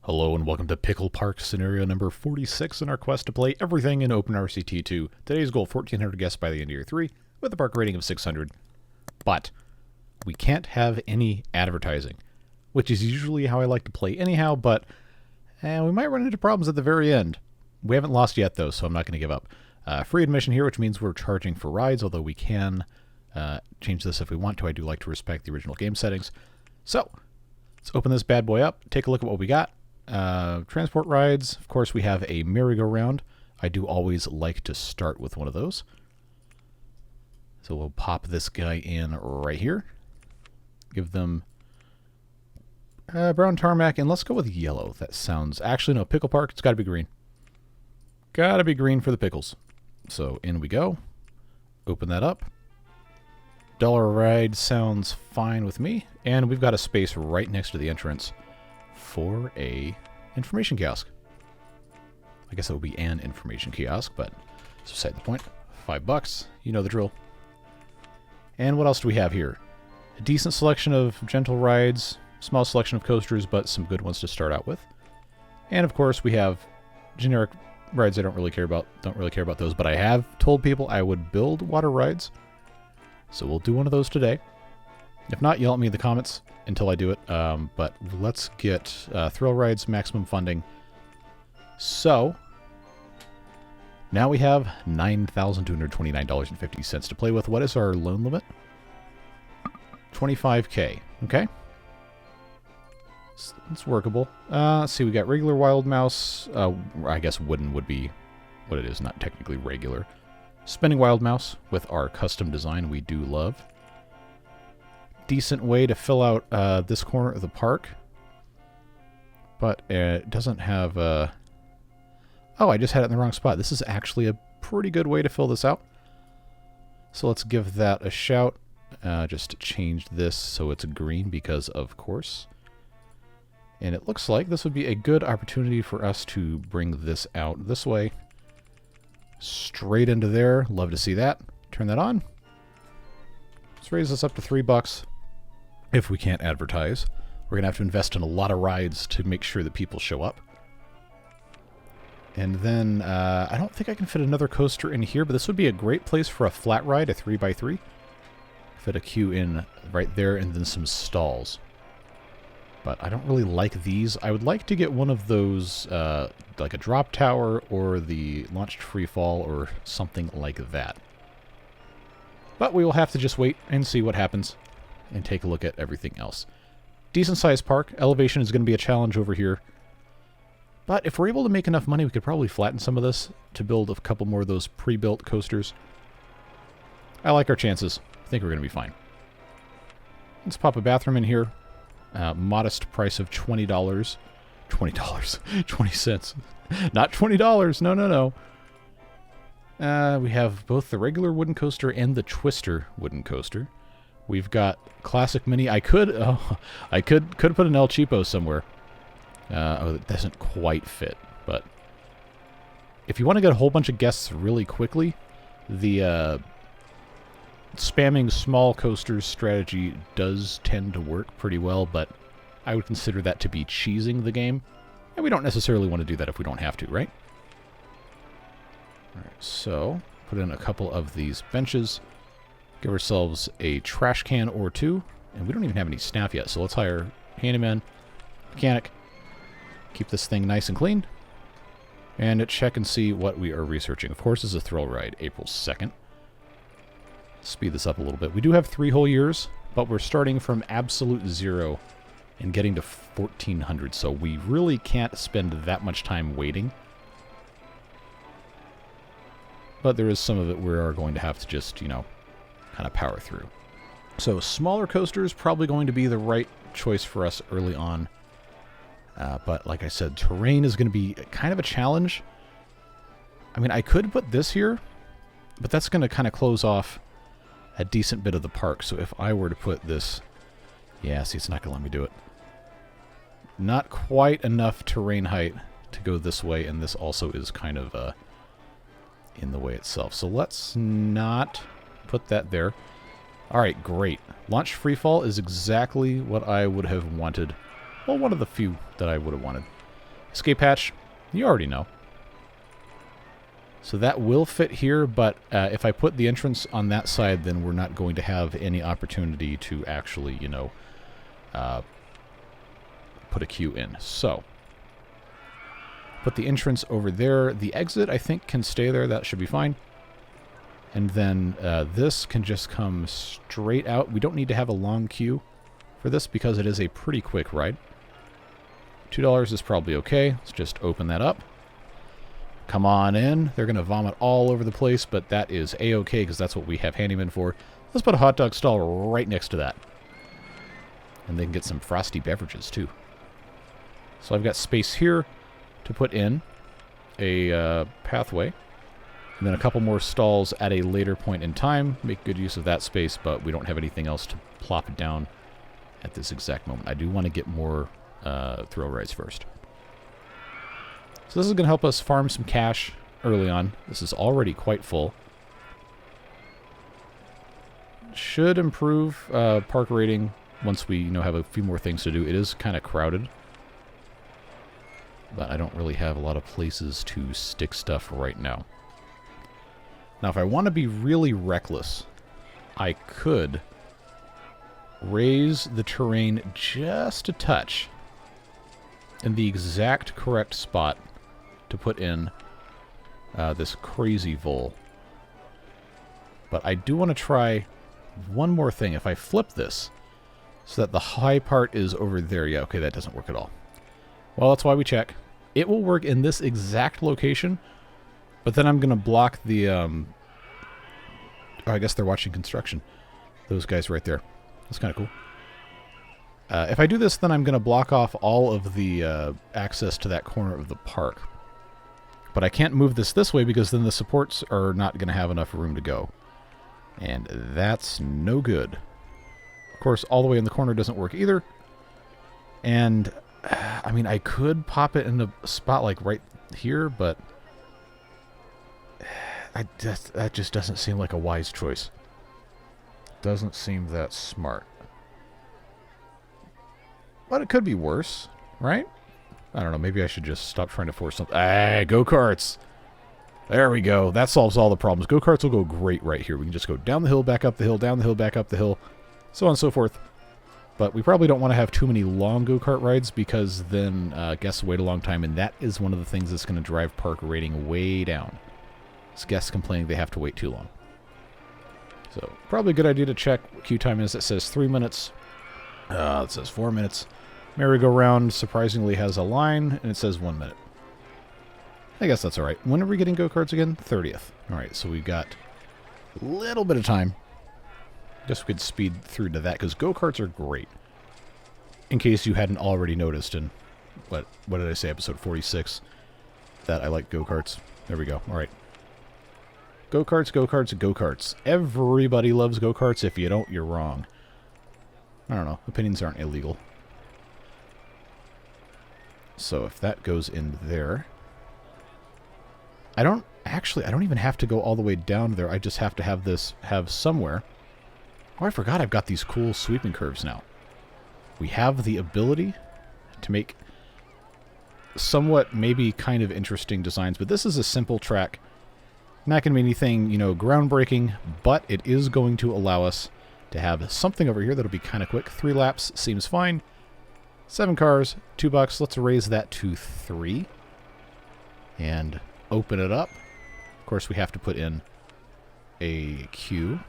Hello and welcome to Pickle Park scenario number 46 in our quest to play everything in OpenRCT2. Today's goal, 1,400 guests by the end of year 3, with a park rating of 600. But we can't have any advertising, which is usually how I like to play anyhow, but we might run into problems at the very end. We haven't lost yet though, so I'm not going to give up. Free admission here, which means we're charging for rides, although we can change this if we want to. I do like to respect the original game settings. So, let's open this bad boy up, take a look at what we got. Transport rides, of course we have a merry-go-round. I do always like to start with one of those. So we'll pop this guy in right here. Give them brown tarmac, and let's go with yellow. That sounds... Actually, no, Pickle Park, it's got to be green. Got to be green for the pickles. So in we go. Open that up. Dollar ride sounds fine with me. And we've got a space right next to the entrance for a information kiosk. I guess it would be an information kiosk, but it's beside the point. $5. You know the drill. And what else do we have here? A decent selection of gentle rides, small selection of coasters, but some good ones to start out with. And of course we have generic rides I don't really care about those, but I have told people I would build water rides. So we'll do one of those today. If not, yell at me in the comments until I do it. But let's get thrill rides, maximum funding. So, now we have $9,229.50 to play with. What is our loan limit? $25K. Okay. It's workable. Let's see, we got regular wild mouse. I guess wooden would be what it is, not technically regular. Spinning wild mouse with our custom design we do love. Decent way to fill out this corner of the park, but it doesn't have oh, I just had it in the wrong spot. This is actually a pretty good way to fill this out, so let's give that a shout. Just to change this so it's green, because of course. And it looks like this would be a good opportunity for us to bring this out this way, straight into there. Love to see that. Turn that on. Let's raise this up to $3. If we can't advertise, we're going to have to invest in a lot of rides to make sure that people show up. And then, I don't think I can fit another coaster in here, but this would be a great place for a flat ride, a 3x3. Fit a queue in right there, and then some stalls. But I don't really like these. I would like to get one of those, like a drop tower, or the launched free fall, or something like that. But we will have to just wait and see what happens, and take a look at everything else. Decent sized park. Elevation is going to be a challenge over here. But if we're able to make enough money, we could probably flatten some of this to build a couple more of those pre-built coasters. I like our chances. I think we're going to be fine. Let's pop a bathroom in here. Modest price of $20. $20. 20 cents. Not $20. No, no, no. We have both the regular wooden coaster and the Twister wooden coaster. We've got classic mini. I could put an El Cheapo somewhere. Oh, it doesn't quite fit. But if you want to get a whole bunch of guests really quickly, the spamming small coasters strategy does tend to work pretty well. But I would consider that to be cheesing the game, and we don't necessarily want to do that if we don't have to, right? All right, so put in a couple of these benches. Give ourselves a trash can or two. And we don't even have any staff yet, so let's hire handyman, mechanic. Keep this thing nice and clean. And check and see what we are researching. Of course, this is a thrill ride, April 2nd. Speed this up a little bit. We do have 3 whole years, but we're starting from absolute zero and getting to 1,400, so we really can't spend that much time waiting. But there is some of it we are going to have to just, you know, kind of power through. So smaller coasters probably going to be the right choice for us early on. But like I said, terrain is going to be kind of a challenge. I mean, I could put this here, but that's going to kind of close off a decent bit of the park. So if I were to put this... Yeah, see, it's not going to let me do it. Not quite enough terrain height to go this way, and this also is kind of in the way itself. So let's not put that there. Alright, great. Launch freefall is exactly what I would have wanted. Well, one of the few that I would have wanted. Escape hatch, you already know. So that will fit here, but if I put the entrance on that side, then we're not going to have any opportunity to actually, you know, put a queue in. So, put the entrance over there. The exit, I think, can stay there. That should be fine. And then this can just come straight out. We don't need to have a long queue for this because it is a pretty quick ride. $2 is probably okay. Let's just open that up. Come on in. They're going to vomit all over the place, but that is A-okay because that's what we have handyman for. Let's put a hot dog stall right next to that. And they can get some frosty beverages, too. So I've got space here to put in a pathway. And then a couple more stalls at a later point in time. Make good use of that space, but we don't have anything else to plop it down at this exact moment. I do want to get more thrill rides first. So this is going to help us farm some cash early on. This is already quite full. Should improve park rating once we, you know, have a few more things to do. It is kind of crowded, but I don't really have a lot of places to stick stuff right now. Now, if I want to be really reckless, I could raise the terrain just a touch in the exact correct spot to put in this crazy vole. But I do want to try one more thing. If I flip this so that the high part is over there. Yeah, okay, that doesn't work at all. Well, that's why we check. It will work in this exact location, but then I'm going to block the... oh, I guess they're watching construction. Those guys right there. That's kind of cool. If I do this, then I'm going to block off all of the access to that corner of the park. But I can't move this way because then the supports are not going to have enough room to go. And that's no good. Of course, all the way in the corner doesn't work either. And, I mean, I could pop it in a spot like right here, but that just doesn't seem like a wise choice. Doesn't seem that smart. But it could be worse, right? I don't know, maybe I should just stop trying to force something. Ah, go-karts! There we go. That solves all the problems. Go-karts will go great right here. We can just go down the hill, back up the hill, down the hill, back up the hill, so on and so forth. But we probably don't want to have too many long go-kart rides because then guests wait a long time, and that is one of the things that's going to drive park rating way down. It's guests complaining they have to wait too long. So, probably a good idea to check what queue time is. It says 3 minutes. It says 4 minutes. Merry-go-round surprisingly has a line, and it says 1 minute. I guess that's alright. When are we getting go-karts again? 30th. Alright, so we've got a little bit of time. Guess we could speed through to that, because go-karts are great. In case you hadn't already noticed in, what did I say, episode 46, that I like go-karts. There we go. Alright. Go-karts, go-karts, go-karts. Everybody loves go-karts. If you don't, you're wrong. I don't know. Opinions aren't illegal. So if that goes in there... I don't even have to go all the way down there. I just have to have this have somewhere. Oh, I forgot I've got these cool sweeping curves now. We have the ability to make somewhat maybe kind of interesting designs, but this is a simple track. Not going to be anything, you know, groundbreaking, but it is going to allow us to have something over here that'll be kind of quick. 3 laps seems fine. 7 cars, $2. Let's raise that to 3. And open it up. Of course, we have to put in a queue,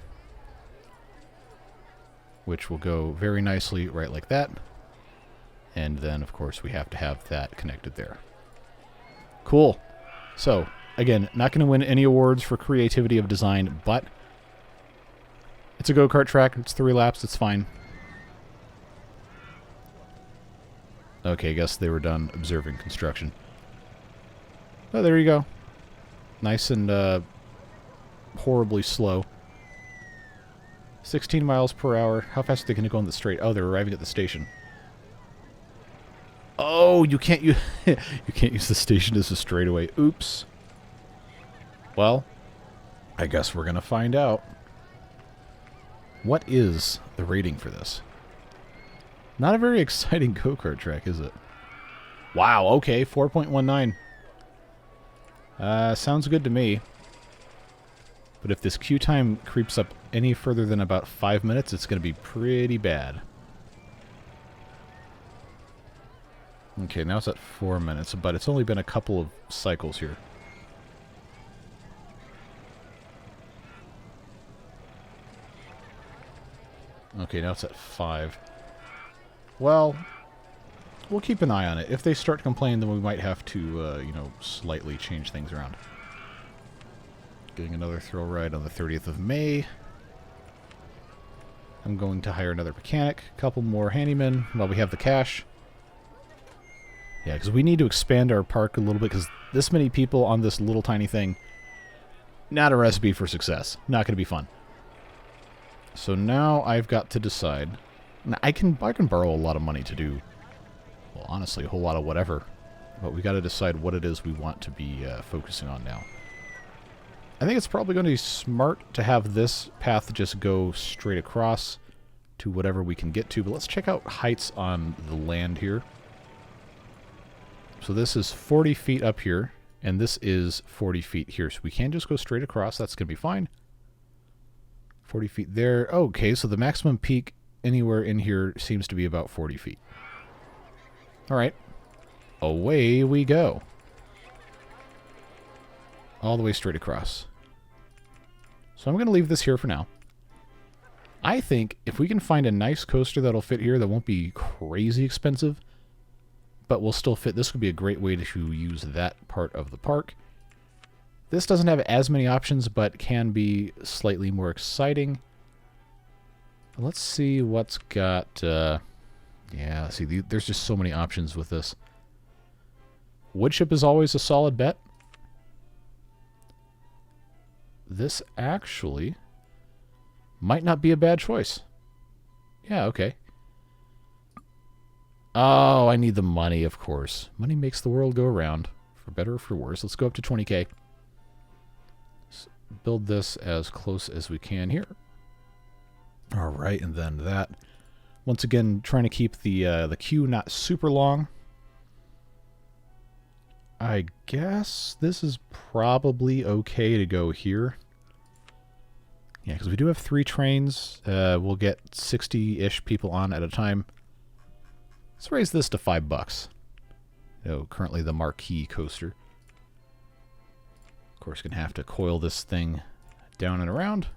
which will go very nicely right like that. And then, of course, we have to have that connected there. Cool. So, again, not going to win any awards for creativity of design, but it's a go-kart track. It's 3 laps. It's fine. Okay, I guess they were done observing construction. Oh, there you go. Nice and horribly slow. 16 miles per hour. How fast are they going to go on the straight? Oh, they're arriving at the station. Oh, you can't use you can't use the station as a straightaway. Oops. Well, I guess we're going to find out. What is the rating for this? Not a very exciting go-kart track, is it? Wow, okay, 4.19. Sounds good to me. But if this queue time creeps up any further than about 5 minutes, it's going to be pretty bad. Okay, now it's at 4 minutes, but it's only been a couple of cycles here. Okay, now it's at 5. Well, we'll keep an eye on it. If they start complaining, then we might have to, you know, slightly change things around. Getting another thrill ride on the 30th of May. I'm going to hire another mechanic, a couple more handymen while we have the cash. Yeah, because we need to expand our park a little bit, because this many people on this little tiny thing, not a recipe for success. Not going to be fun. So now I've got to decide. Now I can borrow a lot of money to do, well, honestly, a whole lot of whatever. But we got to decide what it is we want to be focusing on now. I think it's probably going to be smart to have this path just go straight across to whatever we can get to. But let's check out heights on the land here. So this is 40 feet up here, and this is 40 feet here. So we can just go straight across. That's going to be fine. 40 feet there. Okay, so the maximum peak anywhere in here seems to be about 40 feet. All right. Away we go. All the way straight across. So I'm going to leave this here for now. I think if we can find a nice coaster that'll fit here that won't be crazy expensive, but will still fit, this would be a great way to use that part of the park. This doesn't have as many options, but can be slightly more exciting. Let's see what's got... yeah, see, there's just so many options with this. Woodchip is always a solid bet. This actually might not be a bad choice. Yeah, okay. Oh, I need the money, of course. Money makes the world go around, for better or for worse. Let's go up to 20K. Build this as close as we can here. All right, and then that. Once again, trying to keep the queue not super long. I guess this is probably okay to go here. Yeah, because we do have 3 trains. We'll get 60-ish people on at a time. Let's raise this to $5. Oh, currently the marquee coaster. Of course, going to have to coil this thing down and around.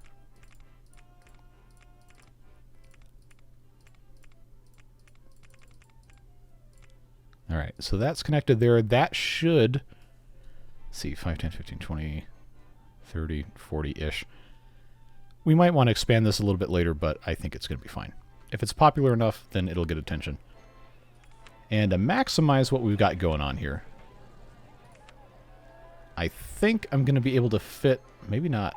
All right, so that's connected there. That should, let's see, 5, 10, 15, 20, 30, 40-ish. We might want to expand this a little bit later, but I think it's going to be fine. If it's popular enough, then it'll get attention. And to maximize what we've got going on here, I think I'm going to be able to fit, maybe not.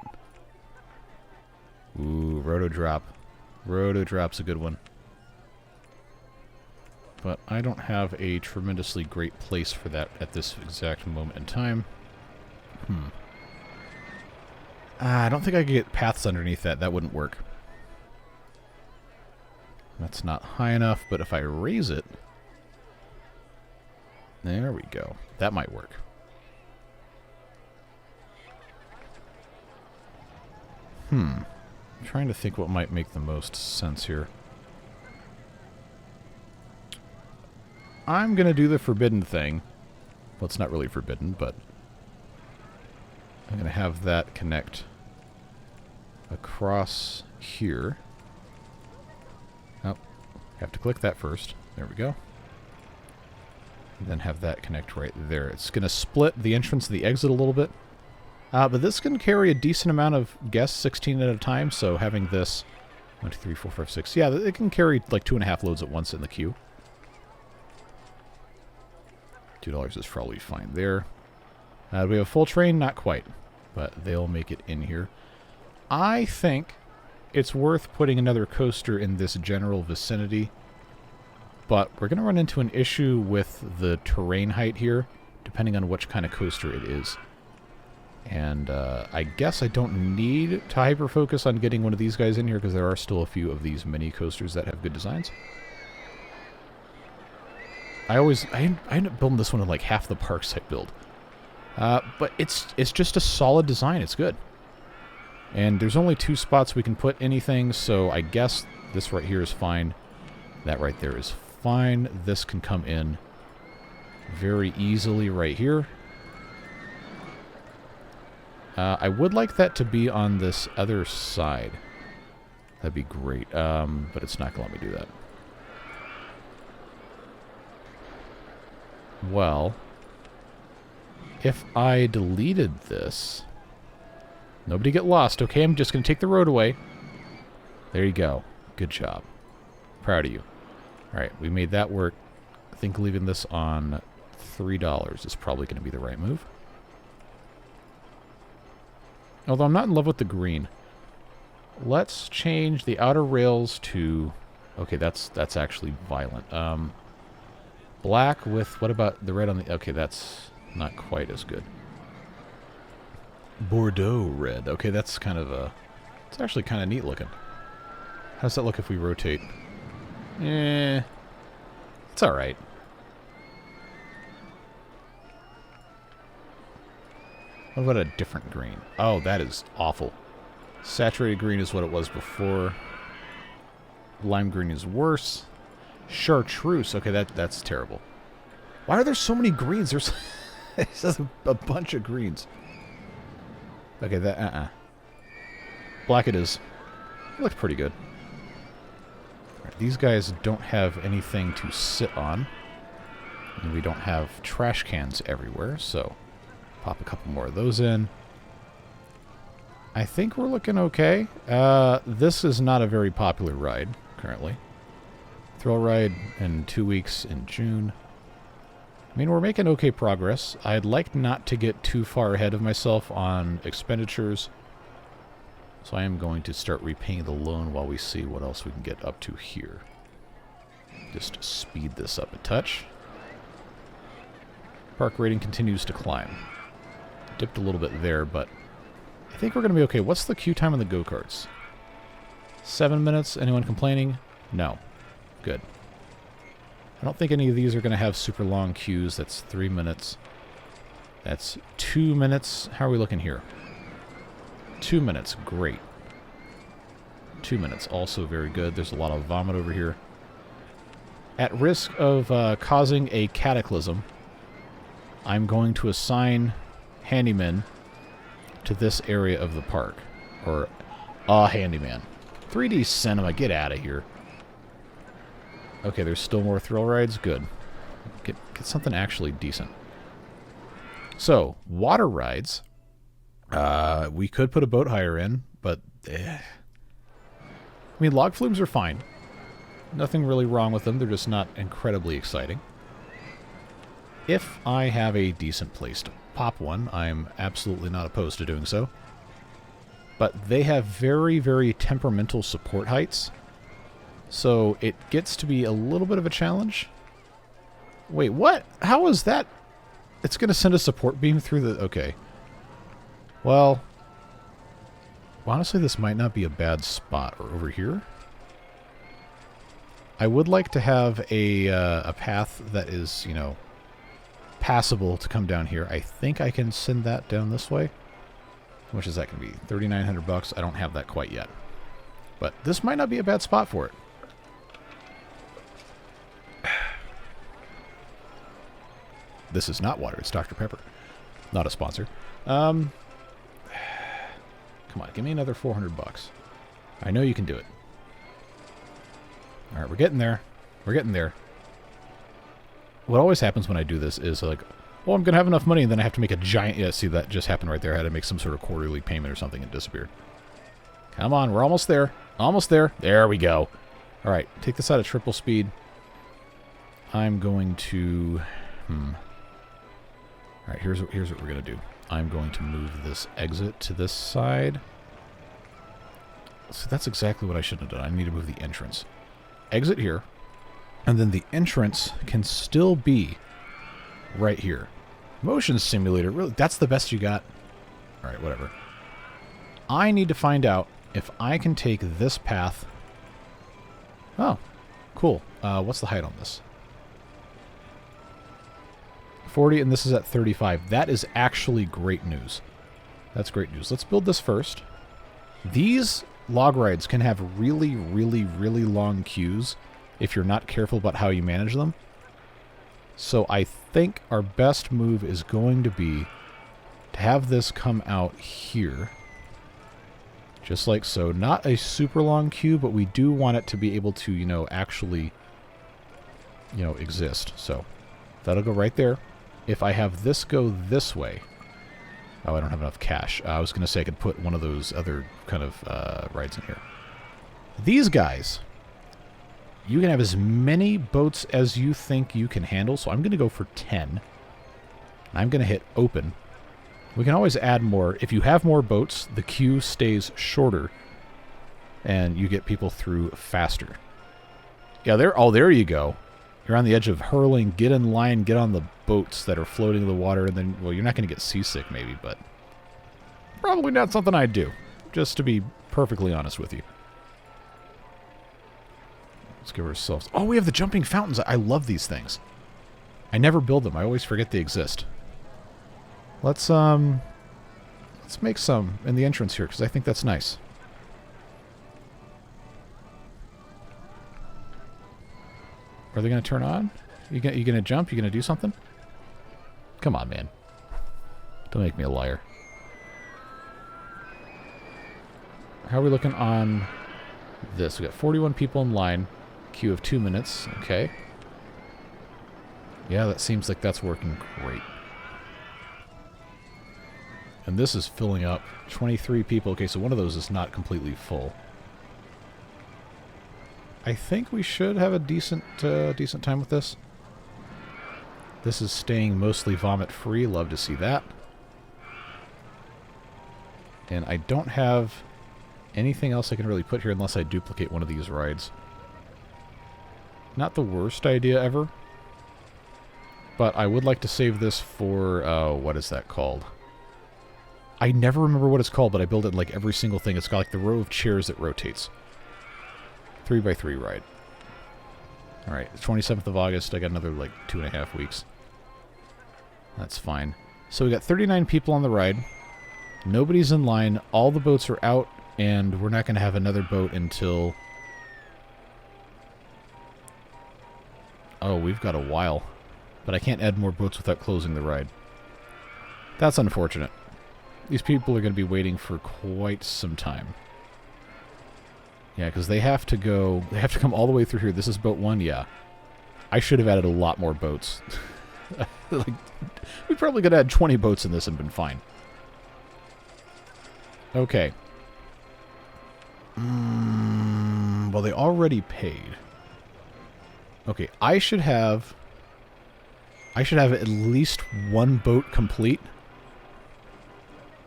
Ooh, Roto Drop. Roto Drop's a good one. But I don't have a tremendously great place for that at this exact moment in time. I don't think I could get paths underneath that. That wouldn't work. That's not high enough, but if I raise it... There we go. That might work. I'm trying to think what might make the most sense here. I'm going to do the forbidden thing. Well, it's not really forbidden, but I'm going to have that connect across here. Oh, have to click that first. There we go. And then have that connect right there. It's going to split the entrance and the exit a little bit. But this can carry a decent amount of guests, 16 at a time, so having this 1, 2, 3, 4, 5, 6. Yeah, it can carry like 2.5 loads at once in the queue. $2 is probably fine there. Do we have a full train? Not quite, but they'll make it in here. I think it's worth putting another coaster in this general vicinity, but we're going to run into an issue with the terrain height here, depending on which kind of coaster it is. And I guess I don't need to hyper-focus on getting one of these guys in here, because there are still a few of these mini coasters that have good designs. I end up building this one in like half the park site build. But it's just a solid design. It's good. And there's only 2 spots we can put anything, so I guess this right here is fine. That right there is fine. This can come in very easily right here. I would like that to be on this other side. That'd be great, but it's not going to let me do that. Well, if I deleted this... Nobody get lost, okay? I'm just going to take the road away. There you go. Good job. Proud of you. Alright, we made that work. I think leaving this on $3 is probably going to be the right move. Although I'm not in love with the green. Let's change the outer rails to... Okay, that's actually violent. Black with... What about the red on the... Okay, that's not quite as good. Bordeaux red. Okay, that's kind of a... It's actually kind of neat looking. How's that look if we rotate? It's alright. What about a different green? Oh, that is awful. Saturated green is what it was before. Lime green is worse. Chartreuse. Okay, that's terrible. Why are there so many greens? There's a bunch of greens. Okay, that, Black it is. It looked pretty good. Right, these guys don't have anything to sit on. And we don't have trash cans everywhere, so pop a couple more of those in. I think we're looking okay. This is not a very popular ride, currently. Thrill ride in 2 weeks in June. I mean, we're making okay progress. I'd like not to get too far ahead of myself on expenditures. So I am going to start repaying the loan while we see what else we can get up to here. Just speed this up a touch. Park rating continues to climb. Dipped a little bit there, but I think we're going to be okay. What's the queue time on the go-karts? 7 minutes? Anyone complaining? No. Good. I don't think any of these are going to have super long queues. That's 3 minutes. That's 2 minutes. How are we looking here? 2 minutes. Great. 2 minutes. Also very good. There's a lot of vomit over here. At risk of causing a cataclysm, I'm going to assign handyman to this area of the park. Or a handyman. 3D cinema. Get out of here. Okay, there's still more thrill rides. Good. Get something actually decent. So, water rides. We could put a boat hire in, but... I mean, log flumes are fine. Nothing really wrong with them. They're just not incredibly exciting. If I have a decent place to pop one, I'm absolutely not opposed to doing so. But they have very, very temperamental support heights. So it gets to be a little bit of a challenge. Wait, what? How is that? It's going to send a support beam through the... Okay. Well, honestly, this might not be a bad spot. Or over here? I would like to have a path that is, you know, passable to come down here. I think I can send that down this way. How much is that going to be? $3,900. I don't have that quite yet. But this might not be a bad spot for it. This is not water. It's Dr. Pepper. Not a sponsor. Come on. Give me another $400. I know you can do it. Alright, we're getting there. We're getting there. What always happens when I do this is like, well, I'm going to have enough money, and then I have to make a giant... Yeah, see, that just happened right there. I had to make some sort of quarterly payment or something and it disappeared. Come on, we're almost there. Almost there. There we go. Alright, take this out of triple speed. I'm going to... Alright, here's what we're going to do. I'm going to move this exit to this side. So that's exactly what I should have done. I need to move the entrance. Exit here. And then the entrance can still be right here. Motion simulator, really, that's the best you got? Alright, whatever. I need to find out if I can take this path. Oh, cool. What's the height on this? 40, and this is at 35. That is actually great news. That's great news. Let's build this first. These log rides can have really, really, really long queues if you're not careful about how you manage them. So I think our best move is going to be to have this come out here. Just like so. Not a super long queue, but we do want it to be able to, you know, actually, you know, exist. So that'll go right there. If I have this go this way... Oh, I don't have enough cash. I was going to say I could put one of those other kind of rides in here. These guys, you can have as many boats as you think you can handle. So I'm going to go for 10. I'm going to hit open. We can always add more. If you have more boats, the queue stays shorter. And you get people through faster. Yeah, there you go. You're on the edge of hurling. Get in line. Get on the boats that are floating in the water. And then, well, you're not going to get seasick maybe, but probably not something I'd do. Just to be perfectly honest with you. Let's give ourselves... Oh, we have the jumping fountains. I love these things. I never build them. I always forget they exist. Let's make some in the entrance here, because I think that's nice. Are they going to turn on? You going to jump? You going to do something? Come on, man. Don't make me a liar. How are we looking on this? We got 41 people in line. Queue of 2 minutes. Okay. Yeah, that seems like that's working great. And this is filling up. 23 people. Okay, so one of those is not completely full. I think we should have a decent time with this. This is staying mostly vomit-free. Love to see that. And I don't have anything else I can really put here unless I duplicate one of these rides. Not the worst idea ever. But I would like to save this for, what is that called? I never remember what it's called, but I build it in like every single thing. It's got like the row of chairs that rotates. 3x3 ride. Alright, the 27th of August. I got another like 2.5 weeks. That's fine. So we got 39 people on the ride. Nobody's in line. All the boats are out, and we're not going to have another boat until... Oh, we've got a while. But I can't add more boats without closing the ride. That's unfortunate. These people are going to be waiting for quite some time. Yeah, because they have to go... They have to come all the way through here. This is boat 1, yeah. I should have added a lot more boats. Like, we probably could have had 20 boats in this and been fine. Okay. Well, they already paid. Okay, I should have at least one boat complete.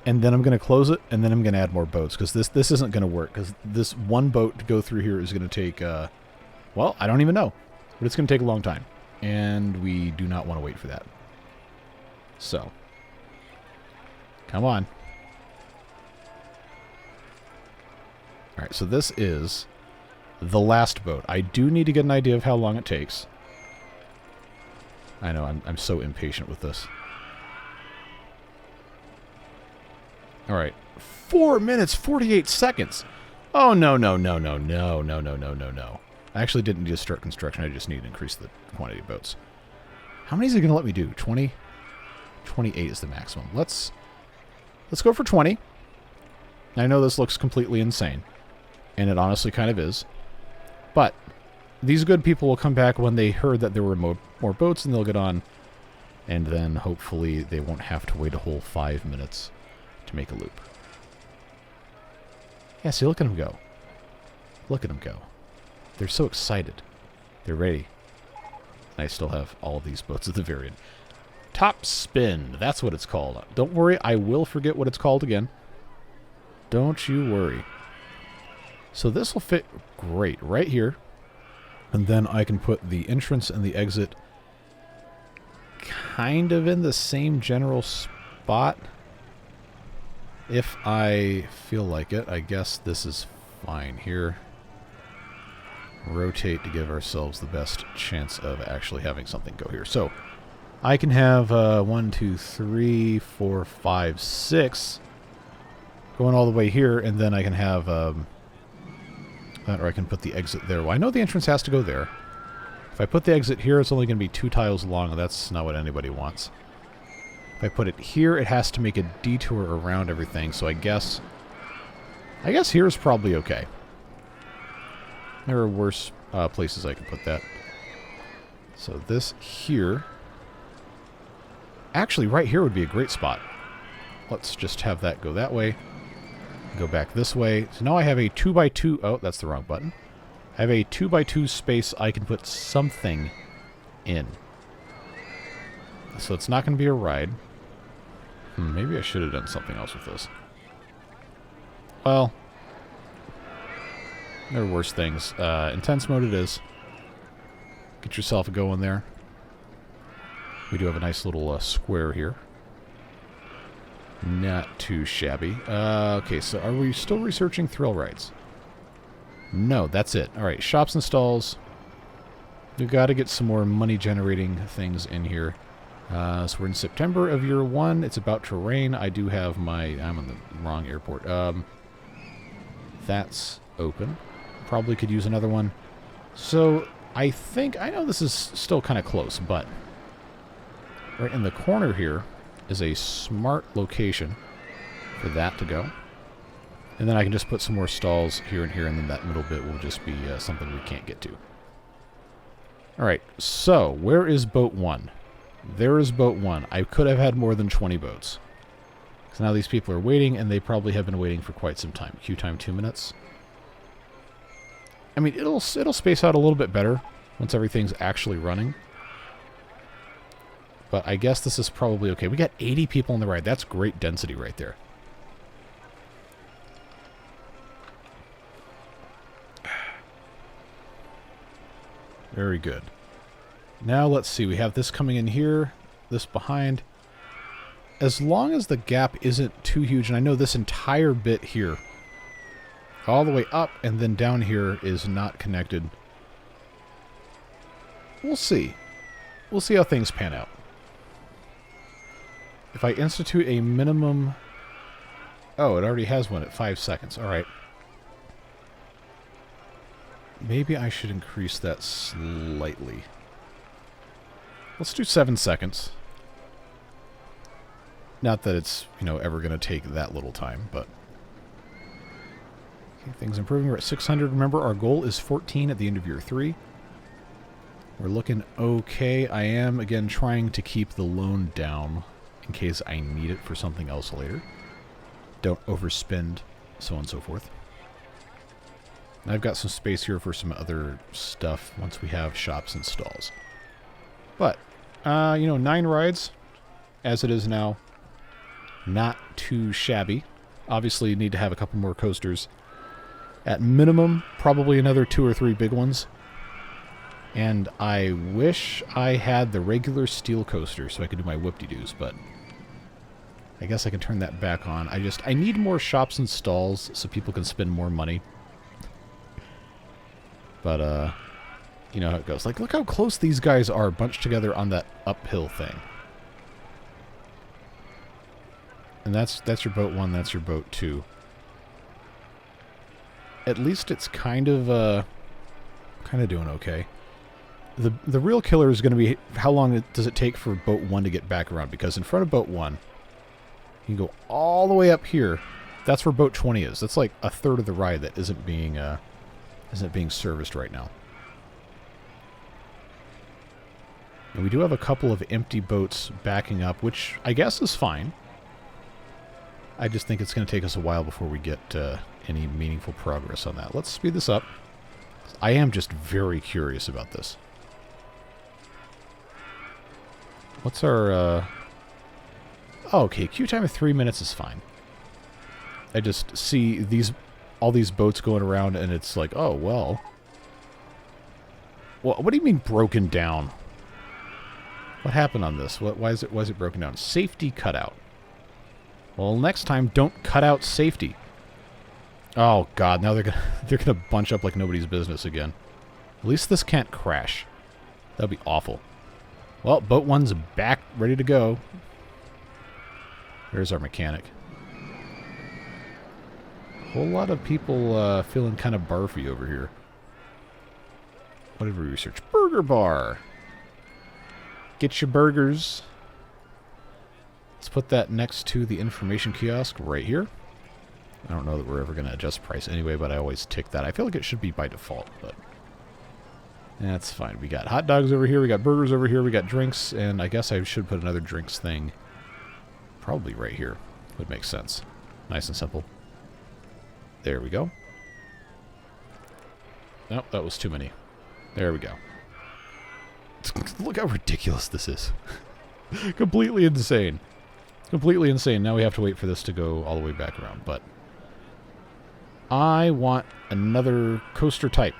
And then I'm going to close it, and then I'm going to add more boats, because this isn't going to work, because this one boat to go through here is going to take, well, I don't even know, but it's going to take a long time, and we do not want to wait for that. So, come on. Alright, so this is the last boat. I do need to get an idea of how long it takes. I know, I'm so impatient with this. Alright. 4 minutes, 48 seconds. Oh, no. I actually didn't need to start construction. I just need to increase the quantity of boats. How many is it going to let me do? 20? 28 is the maximum. Let's go for 20. I know this looks completely insane. And it honestly kind of is. But these good people will come back when they heard that there were more boats, and they'll get on. And then hopefully they won't have to wait a whole 5 minutes to make a loop. Yeah, see, look at them go. Look at them go. They're so excited. They're ready. And I still have all of these boats at the very end. Top spin. That's what it's called. Don't worry, I will forget what it's called again. Don't you worry. So this will fit great right here. And then I can put the entrance and the exit kind of in the same general spot. If I feel like it, I guess this is fine here. Rotate to give ourselves the best chance of actually having something go here. So, I can have 1, 2, 3, 4, 5, 6 going all the way here, and then I can have that, or I can put the exit there. Well, I know the entrance has to go there. If I put the exit here, it's only going to be 2 tiles long, and that's not what anybody wants. If I put it here, it has to make a detour around everything, so I guess here is probably okay. There are worse places I could put that. So this here... Actually, right here would be a great spot. Let's just have that go that way. Go back this way. So now I have a 2x2... Oh, that's the wrong button. I have a 2x2 space I can put something in. So it's not going to be a ride. Maybe I should have done something else with this. Well, there are worse things. Intense mode it is. Get yourself a go in there. We do have a nice little square here. Not too shabby. Okay, so are we still researching thrill rides? No, that's it. Alright, shops and stalls. We've got to get some more money-generating things in here. So we're in September of year 1. It's about to rain. I do have my... I'm on the wrong airport. That's open. Probably could use another one. So I think... I know this is still kind of close, but... Right in the corner here is a smart location for that to go. And then I can just put some more stalls here and here, and then that middle bit will just be something we can't get to. Alright, so where is boat 1? There is boat 1. I could have had more than 20 boats. So now these people are waiting, and they probably have been waiting for quite some time. Queue time 2 minutes. I mean, it'll space out a little bit better once everything's actually running. But I guess this is probably okay. We got 80 people on the ride. That's great density right there. Very good. Now let's see. We have this coming in here. This behind. As long as the gap isn't too huge, and I know this entire bit here, all the way up and then down here is not connected. We'll see. We'll see how things pan out. If I institute a minimum... Oh, it already has one at 5 seconds. Alright. Maybe I should increase that slightly. Let's do 7 seconds. Not that it's, ever going to take that little time, but... Okay, things improving. We're at 600. Remember, our goal is 14 at the end of year 3. We're looking okay. I am, again, trying to keep the loan down in case I need it for something else later. Don't overspend, so on and so forth. And I've got some space here for some other stuff once we have shops and stalls. But, 9 rides, as it is now, not too shabby. Obviously, you need to have a couple more coasters. At minimum, probably another 2 or 3 big ones. And I wish I had the regular steel coaster so I could do my whoop-de-doos, but I guess I can turn that back on. I need more shops and stalls so people can spend more money. But, you know how it goes. Like, look how close these guys are bunched together on that uphill thing. And that's your boat 1, that's your boat 2. At least it's kind of doing okay. The real killer is going to be how long does it take for boat 1 to get back around, because in front of boat 1, you can go all the way up here. That's where boat 20 is. That's like a third of the ride that isn't being serviced right now. And we do have a couple of empty boats backing up, which I guess is fine. I just think it's going to take us a while before we get any meaningful progress on that. Let's speed this up. I am just very curious about this. What's our... Oh, okay, queue time of 3 minutes is fine. I just see all these boats going around, and it's like, oh, well... Well, what do you mean broken down? What happened on this? Why is it broken down? Safety cutout. Well, next time, don't cut out safety. Oh god, now they're gonna bunch up like nobody's business again. At least this can't crash. That'd be awful. Well, boat 1's back, ready to go. There's our mechanic. A whole lot of people feeling kind of barfy over here. What did we research? Burger bar. Get your burgers. Let's put that next to the information kiosk right here. I don't know that we're ever going to adjust price anyway, but I always tick that. I feel like it should be by default, but that's fine. We got hot dogs over here, we got burgers over here, we got drinks, and I guess I should put another drinks thing probably right here. Would make sense. Nice and simple. There we go. Nope, that was too many. There we go. Look how ridiculous this is. Completely insane. Completely insane. Now we have to wait for this to go all the way back around, but I want another coaster type.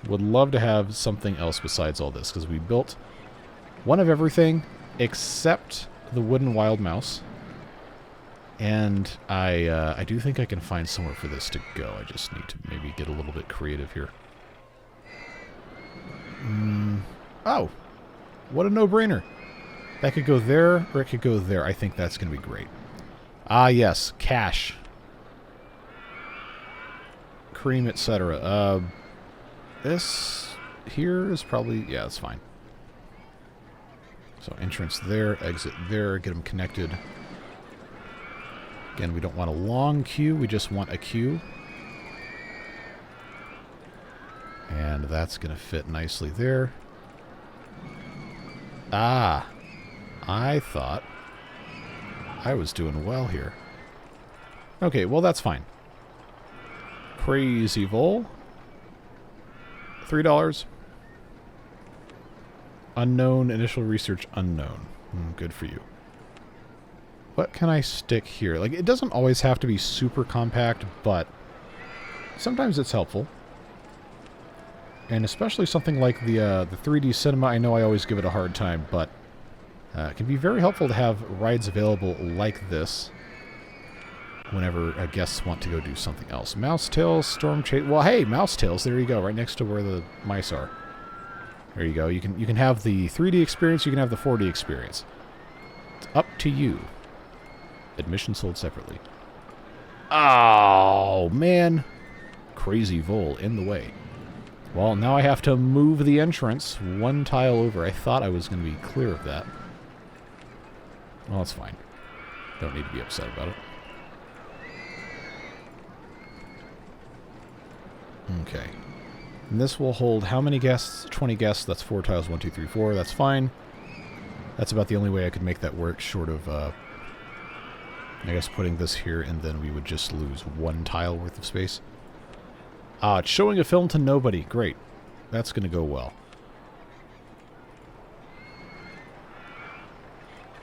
Would love to have something else besides all this, because we built one of everything except the wooden wild mouse. And I do think I can find somewhere for this to go. I just need to maybe get a little bit creative here. Oh, what a no-brainer. That could go there, or it could go there. I think that's going to be great. Ah, yes, cash. Cream, etc. This here is probably... yeah, that's fine. So entrance there, exit there, get them connected. Again, we don't want a long queue, we just want a queue. And that's going to fit nicely there. Ah, I thought I was doing well here. Okay, well, that's fine. Crazy Vol. $3. Unknown, initial research unknown. Good for you. What can I stick here? Like, it doesn't always have to be super compact, but sometimes it's helpful. And especially something like the 3D cinema, I know I always give it a hard time, but it can be very helpful to have rides available like this whenever guests want to go do something else. Mouse Tails, Storm Chase. Well, hey, Mouse Tails, there you go, right next to where the mice are. There you go. You can have the 3D experience, you can have the 4D experience. It's up to you. Admission sold separately. Oh, man. Crazy Vol in the way. Well, now I have to move the entrance one tile over. I thought I was going to be clear of that. Well, that's fine. Don't need to be upset about it. Okay. And this will hold how many guests? 20 guests. That's 4 tiles. 1, 2, 3, 4. That's fine. That's about the only way I could make that work, short of, I guess, putting this here, and then we would just lose 1 tile worth of space. It's showing a film to nobody. Great. That's going to go well.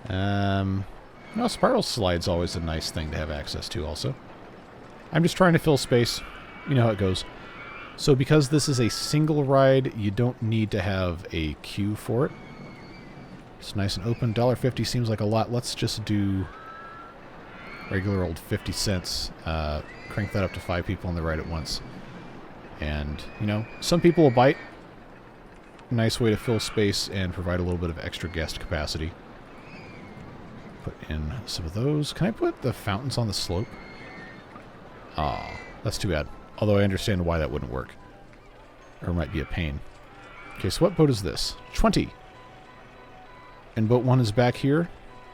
No, spiral slide's always a nice thing to have access to also. I'm just trying to fill space. You know how it goes. So because this is a single ride, you don't need to have a queue for it. It's nice and open. $1.50 seems like a lot. Let's just do regular old 50 cents. Crank that up to 5 people on the ride at once. And, you know, some people will bite. Nice way to fill space and provide a little bit of extra guest capacity. Put in some of those. Can I put the fountains on the slope? Aw, that's too bad. Although I understand why that wouldn't work. Or might be a pain. Okay, so what boat is this? 20. And boat 1 is back here.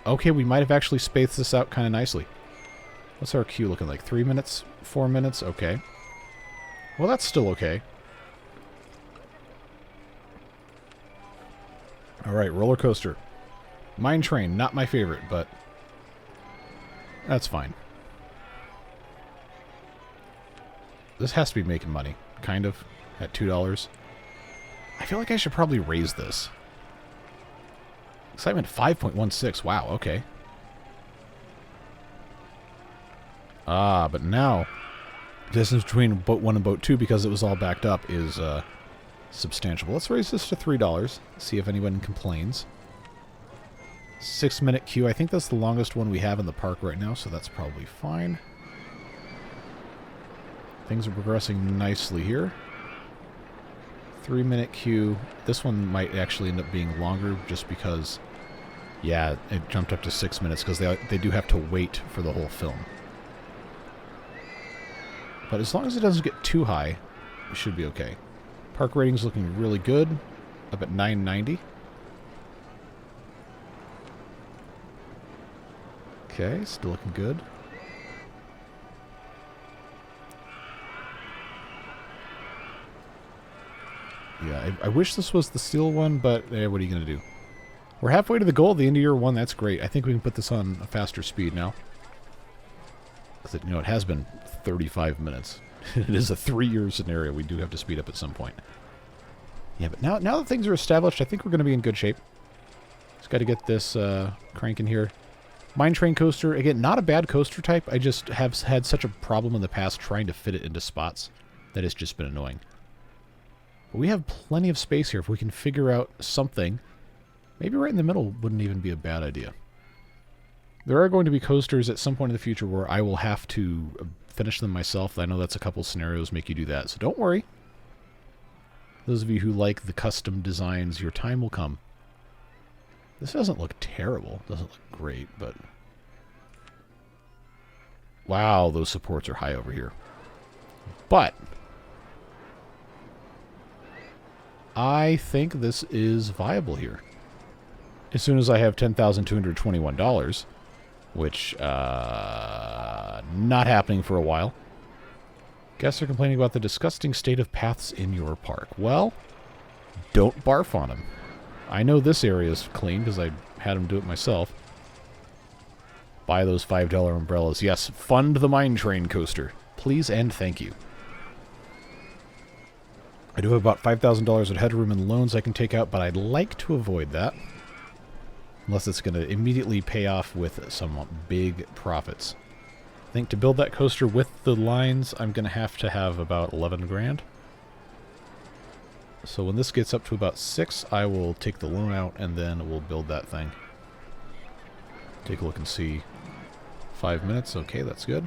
Okay, we might have actually spaced this out kind of nicely. What's our queue looking like? 3 minutes? 4 minutes? Okay. Well, that's still okay. Alright, roller coaster. Mine Train, not my favorite, but that's fine. This has to be making money, kind of, at $2. I feel like I should probably raise this. Excitement 5.16, wow, okay. Ah, but now, distance between boat 1 and boat 2, because it was all backed up, is substantial. Let's raise this to $3, see if anyone complains. 6-minute queue. I think that's the longest one we have in the park right now, so that's probably fine. Things are progressing nicely here. 3-minute queue. This one might actually end up being longer just because, yeah, it jumped up to 6 minutes because they do have to wait for the whole film. But as long as it doesn't get too high, it should be okay. Park rating's looking really good, up at 990. Okay, still looking good. Yeah, I wish this was the steel one, but what are you going to do? We're halfway to the goal at the end of year one. That's great. I think we can put this on a faster speed now. Because, you know, it has been 35 minutes. It is a 3-year scenario. We do have to speed up at some point. Yeah, but now that things are established, I think we're going to be in good shape. Just got to get this cranking here. Mine Train coaster, again, not a bad coaster type. I just have had such a problem in the past trying to fit it into spots that it's just been annoying. But we have plenty of space here. If we can figure out something, maybe right in the middle wouldn't even be a bad idea. There are going to be coasters at some point in the future where I will have to finish them myself. I know that's a couple scenarios make you do that, so don't worry. Those of you who like the custom designs, your time will come. This doesn't look terrible. Doesn't look great, but... Wow, those supports are high over here. But... I think this is viable here. As soon as I have $10,221, which, not happening for a while. Guests are complaining about the disgusting state of paths in your park. Well, don't barf on them. I know this area is clean because I had them do it myself. Buy those $5 umbrellas. Yes, fund the Mine Train coaster. Please and thank you. I do have about $5,000 of headroom in loans I can take out, but I'd like to avoid that. Unless it's going to immediately pay off with some big profits. I think to build that coaster with the lines, I'm going to have about 11 grand. So when this gets up to about 6, I will take the loan out and then we'll build that thing. Take a look and see. 5 minutes, okay, that's good.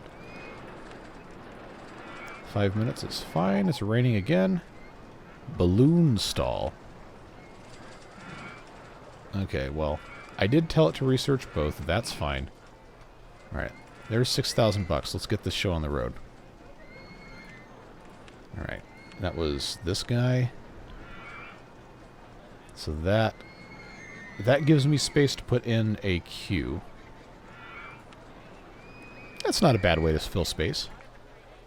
5 minutes is fine. It's raining again. Balloon stall. Okay, well, I did tell it to research both. That's fine. Alright, there's 6,000 bucks. Let's get this show on the road. Alright, that was this guy. So that gives me space to put in a queue. That's not a bad way to fill space.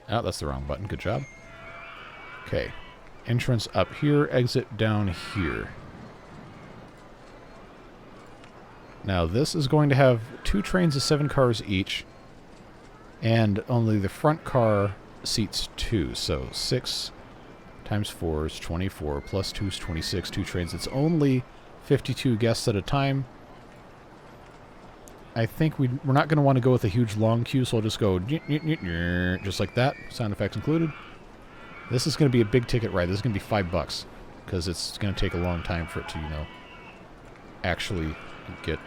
Oh, that's the wrong button. Good job. Okay. Entrance up here, exit down here. Now this is going to have 2 trains of 7 cars each, and only the front car seats 2. So 6 times 4 is 24, plus 2 is 26, 2 trains. It's only 52 guests at a time. I think we're not going to want to go with a huge long queue, so I'll just go just like that, sound effects included. This is going to be a big ticket ride. This is going to be $5 because it's going to take a long time for it to, you know, actually get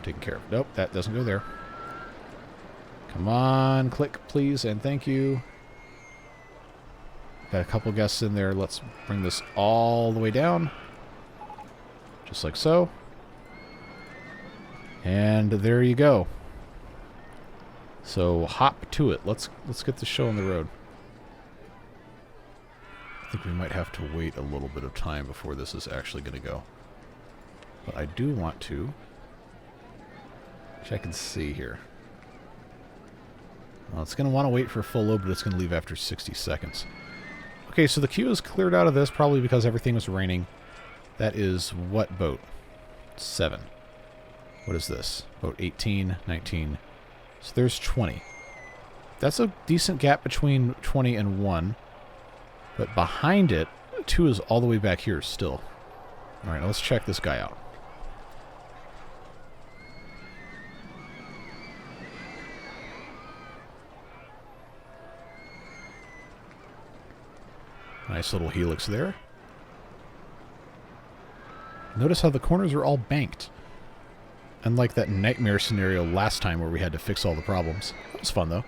taken care of. Nope, that doesn't go there. Come on, click, please, and thank you. Got a couple guests in there. Let's bring this all the way down. Just like so. And there you go. So hop to it. Let's get the show on the road. I think we might have to wait a little bit of time before this is actually going to go. But I do want to check and see here. Well, it's going to want to wait for full load, but it's going to leave after 60 seconds. Okay, so the queue is cleared out of this, probably because everything was raining. That is what boat? 7. What is this? Boat 18, 19. So there's 20. That's a decent gap between 20 and 1. But behind it, 2 is all the way back here still. Alright, let's check this guy out. Nice little helix there. Notice how the corners are all banked. Unlike that nightmare scenario last time where we had to fix all the problems. That was fun, though.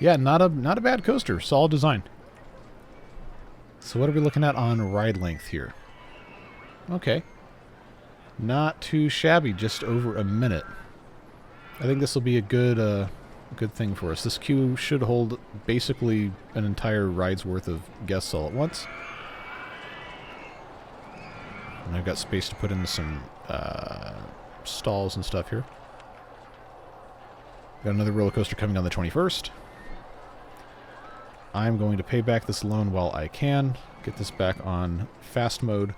Yeah, not a bad coaster. Solid design. So what are we looking at on ride length here? Okay. Not too shabby, just over a minute. I think this will be a good thing for us. This queue should hold basically an entire ride's worth of guests all at once. And I've got space to put in some stalls and stuff here. Got another roller coaster coming on the 21st. I'm going to pay back this loan while I can. Get this back on fast mode.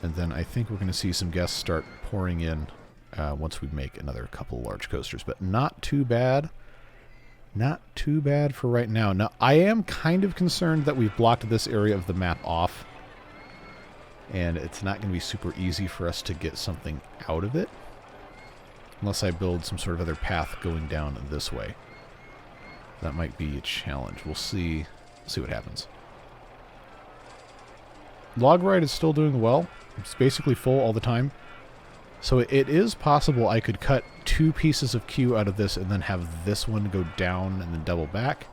And then I think we're going to see some guests start pouring in once we make another couple large coasters. But not too bad. Not too bad for right now. Now, I am kind of concerned that we've blocked this area of the map off. And it's not going to be super easy for us to get something out of it. Unless I build some sort of other path going down this way. That might be a challenge. We'll see what happens. Log ride is still doing well. It's basically full all the time. So it is possible I could cut 2 pieces of queue out of this and then have this one go down and then double back.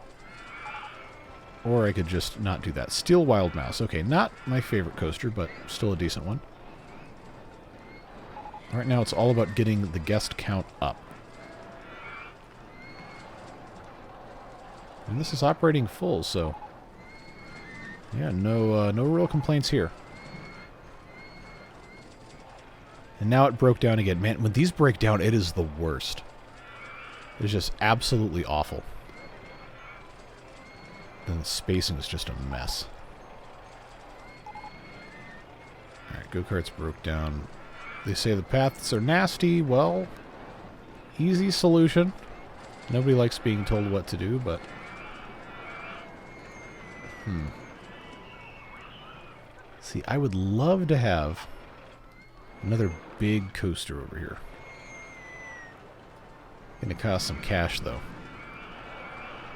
Or I could just not do that. Steel Wild Mouse. Okay, not my favorite coaster, but still a decent one. Right now it's all about getting the guest count up. And this is operating full, so... yeah, no real complaints here. And now it broke down again. Man, when these break down, it is the worst. It's just absolutely awful. And the spacing is just a mess. Alright, go-karts broke down. They say the paths are nasty. Well, easy solution. Nobody likes being told what to do, but... see, I would love to have another big coaster over here. Gonna cost some cash, though.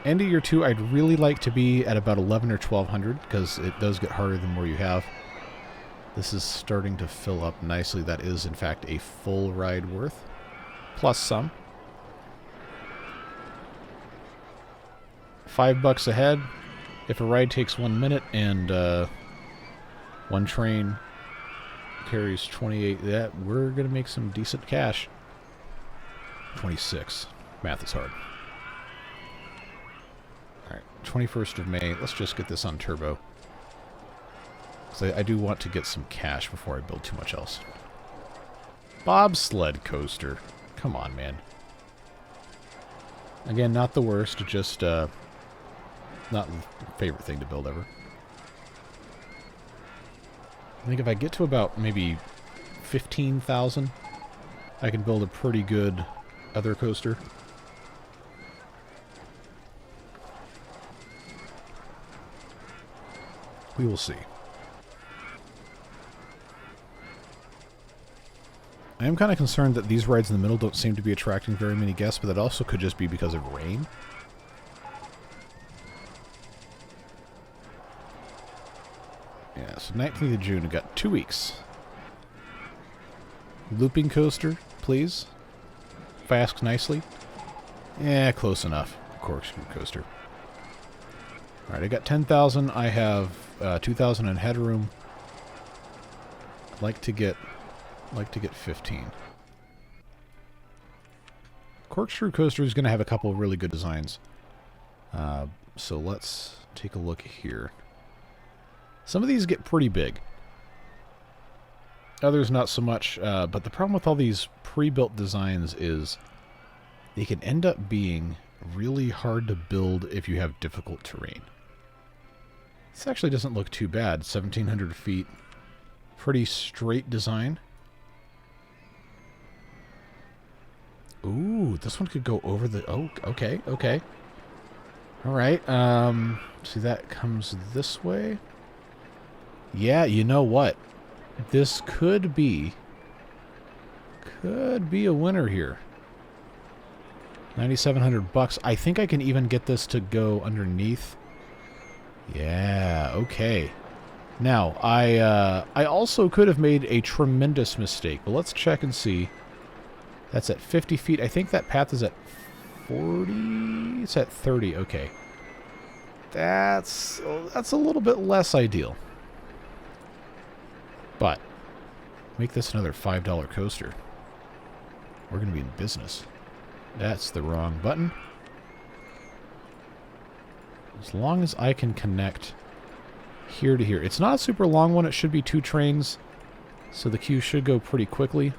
End of year 2, I'd really like to be at about 11 or 1200, because it does get harder the more you have. This is starting to fill up nicely. That is, in fact, a full ride worth. Plus some. $5 a head. If a ride takes 1 minute and one train carries 28, we're going to make some decent cash. 26. Math is hard. Alright, 21st of May. Let's just get this on turbo. So I do want to get some cash before I build too much else. Bobsled coaster. Come on, man. Again, not the worst, just not the favorite thing to build ever. I think if I get to about maybe 15,000, I can build a pretty good other coaster. We will see. I am kind of concerned that these rides in the middle don't seem to be attracting very many guests, but that also could just be because of rain. Yeah, so 19th of June, we've got 2 weeks. Looping coaster, please. If I ask nicely. Yeah, close enough. Corkscrew coaster. Alright, I got 10,000. I have 2,000 in headroom. I'd like to get 15. Corkscrew coaster is going to have a couple of really good designs. So let's take a look here. Some of these get pretty big. Others not so much. But the problem with all these pre-built designs is they can end up being really hard to build if you have difficult terrain. This actually doesn't look too bad. 1,700 feet. Pretty straight design. Ooh, this one could go over the... oh, okay, okay. Alright, see that comes this way? Yeah, you know what? This could be a winner here. $9,700. I think I can even get this to go underneath. Yeah, okay. Now, I also could have made a tremendous mistake, but let's check and see. That's at 50 feet. I think that path is at 40. It's at 30. Okay. That's a little bit less ideal. But make this another $5 coaster. We're going to be in business. That's the wrong button. As long as I can connect here to here. It's not a super long one. It should be 2 trains. So the queue should go pretty quickly.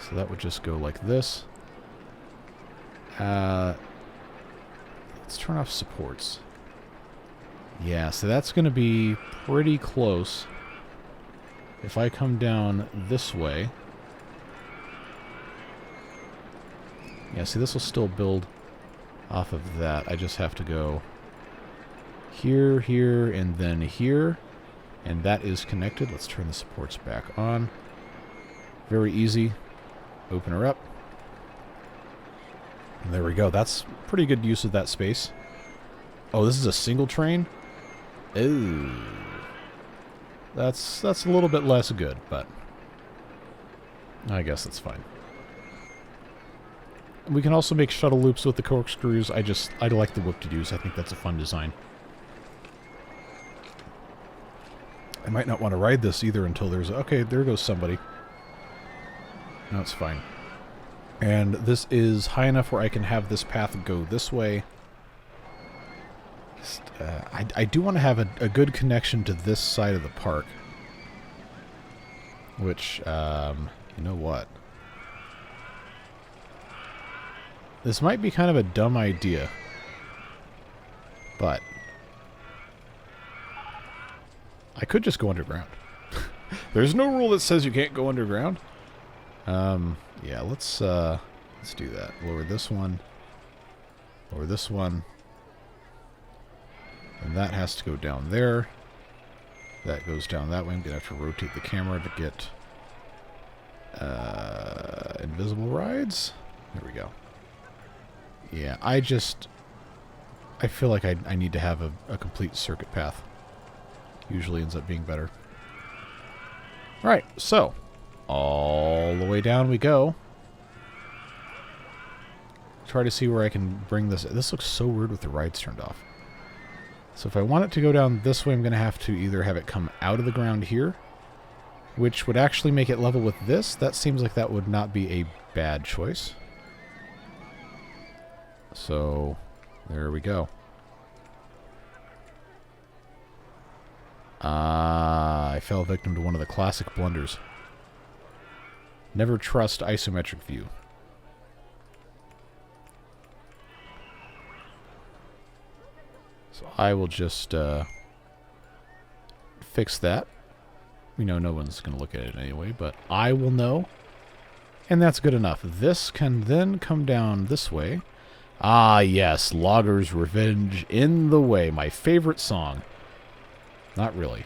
So that would just go like this. Let's turn off supports. Yeah, so that's going to be pretty close. If I come down this way... Yeah, see, this will still build off of that. I just have to go here, here, and then here. And that is connected. Let's turn the supports back on. Very easy. Open her up. And there we go. That's pretty good use of that space. Oh, this is a single train? Ooh. That's a little bit less good, but I guess that's fine. We can also make shuttle loops with the corkscrews. I like the whoop-de-doos. I think that's a fun design. I might not want to ride this either until there's... Okay, there goes somebody. No, it's fine. And this is high enough where I can have this path go this way. I do want to have a good connection to this side of the park. Which, you know what? This might be kind of a dumb idea. But I could just go underground. There's no rule that says you can't go underground. Yeah, let's do that. Lower this one. Lower this one. And that has to go down there. That goes down that way. I'm going to have to rotate the camera to get invisible rides. There we go. Yeah, I feel like I need to have a complete circuit path. Usually ends up being better. Alright, so all the way down we go. Try to see where I can bring this. This looks so weird with the rides turned off. So if I want it to go down this way, I'm going to have to either have it come out of the ground here, which would actually make it level with this. That seems like that would not be a bad choice. So there we go. I fell victim to one of the classic blunders. Never trust isometric view. So I will just fix that. We know no one's going to look at it anyway, but I will know. And that's good enough. This can then come down this way. Ah, yes, Logger's Revenge in the Way. My favorite song. Not really.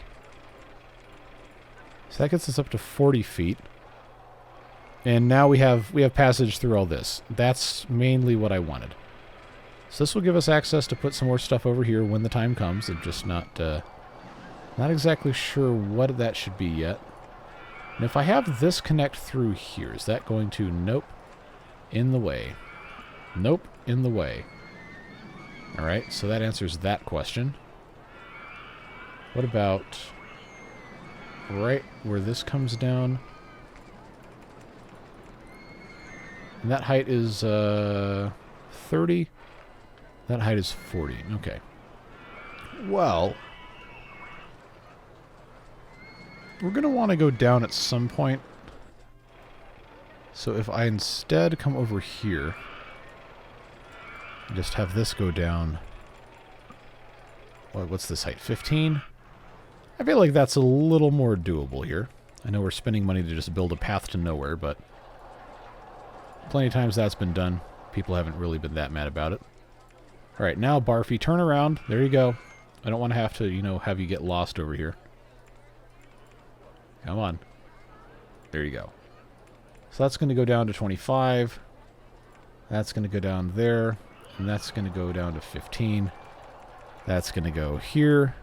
So that gets us up to 40 feet. And now we have passage through all this. That's mainly what I wanted. So this will give us access to put some more stuff over here when the time comes. I'm just not exactly sure what that should be yet. And if I have this connect through here, is that going to... Nope. In the way. Nope. In the way. Alright, so that answers that question. What about right where this comes down? And that height is 30. That height is 40. Okay. Well, we're going to want to go down at some point. So if I instead come over here, just have this go down. What's this height? 15? I feel like that's a little more doable here. I know we're spending money to just build a path to nowhere, but plenty of times that's been done. People haven't really been that mad about it. Alright, now Barfy, turn around. There you go. I don't want to have to, you know, have you get lost over here. Come on. There you go. So that's going to go down to 25. That's going to go down there. And that's going to go down to 15. That's going to go here.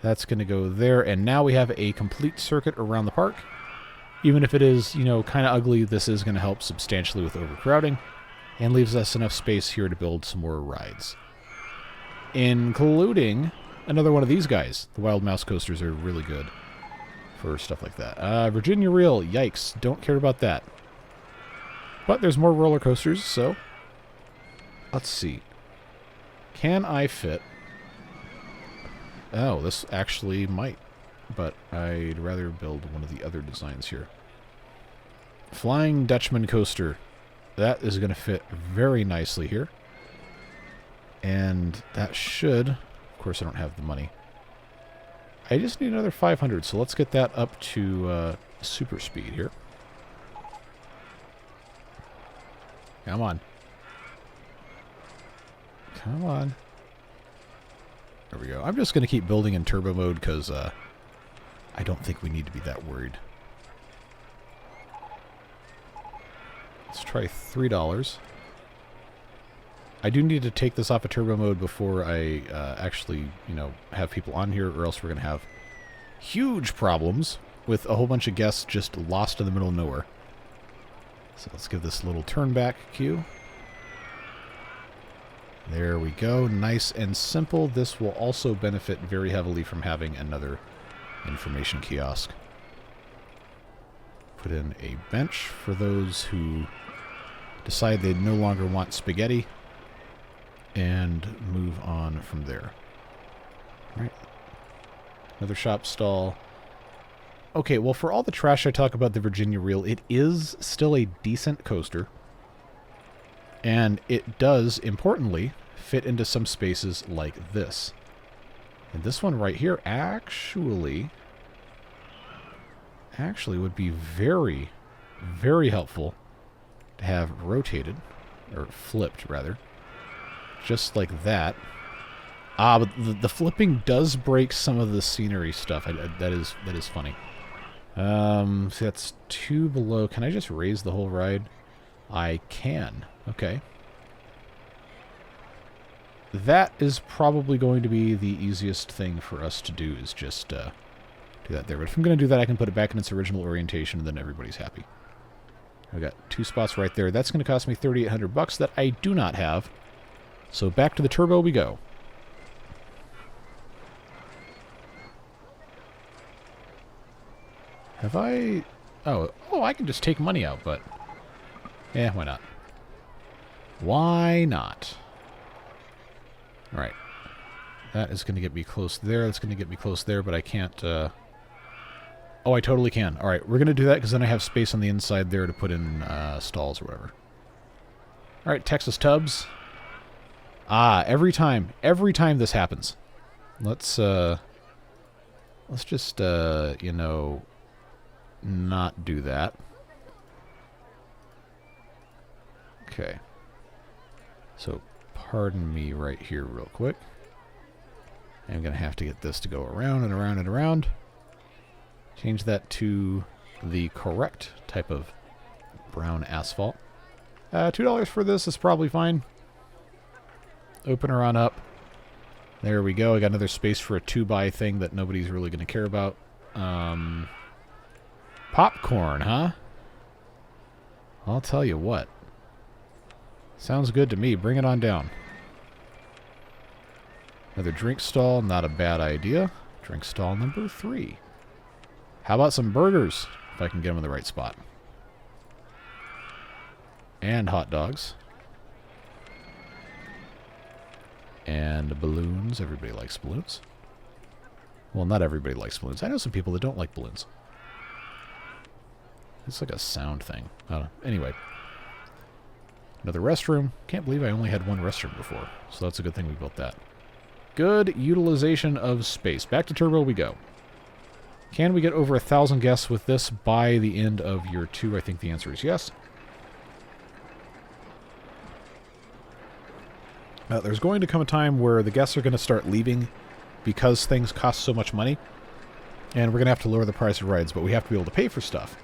That's going to go there. And now we have a complete circuit around the park. Even if it is, you know, kind of ugly, this is going to help substantially with overcrowding. and leaves us enough space here to build some more rides. Including another one of these guys. The Wild Mouse coasters are really good for stuff like that. Virginia Reel, yikes, don't care about that. But there's more roller coasters, so let's see. Can I fit... Oh, this actually might, but I'd rather build one of the other designs here. Flying Dutchman coaster. That is going to fit very nicely here. And that should... Of course, I don't have the money. I just need another 500, so let's get that up to super speed here. Come on. Come on. There we go. I'm just going to keep building in turbo mode because I don't think we need to be that worried. Let's try $3. I do need to take this off of turbo mode before I actually, you know, have people on here, or else we're going to have huge problems with a whole bunch of guests just lost in the middle of nowhere. So let's give this a little turn back cue. There we go. Nice and simple. This will also benefit very heavily from having another information kiosk. Put in a bench for those who decide they no longer want spaghetti. And move on from there. Alright. Another shop stall. Okay, well, for all the trash I talk about the Virginia Reel, it is still a decent coaster. And it does, importantly, fit into some spaces like this. And this one right here actually would be very, very helpful to have rotated, or flipped, rather. Just like that. But the flipping does break some of the scenery stuff. That is funny. See, that's 2 below. Can I just raise the whole ride? I can. Okay. That is probably going to be the easiest thing for us to do, is just do that there. But if I'm going to do that, I can put it back in its original orientation, and then everybody's happy. I've got 2 spots right there. That's going to cost me $3,800 that I do not have. So back to the turbo we go. Have I... Oh, I can just take money out, but... Yeah, why not? Why not? Alright. That is going to get me close there. That's going to get me close there, but I can't... Oh, I totally can. Alright, we're going to do that because then I have space on the inside there to put in stalls or whatever. Alright, Texas Tubs. Every time this happens. Let's just, you know, not do that. Okay. So, pardon me right here real quick. I'm going to have to get this to go around and around and around. Change that to the correct type of brown asphalt. $2 for this is probably fine. Open her on up. There we go. I got another space for a 2x thing that nobody's really going to care about. Popcorn, huh? I'll tell you what. Sounds good to me. Bring it on down. Another drink stall. Not a bad idea. Drink stall number 3. How about some burgers? If I can get them in the right spot. And hot dogs. And balloons. Everybody likes balloons. Well, not everybody likes balloons. I know some people that don't like balloons. It's like a sound thing. I don't know. Anyway. Another restroom. Can't believe I only had one restroom before. So that's a good thing we built that. Good utilization of space. Back to turbo we go. Can we get over 1,000 guests with this by the end of year 2? I think the answer is yes. There's going to come a time where the guests are going to start leaving because things cost so much money. And we're going to have to lower the price of rides, but we have to be able to pay for stuff.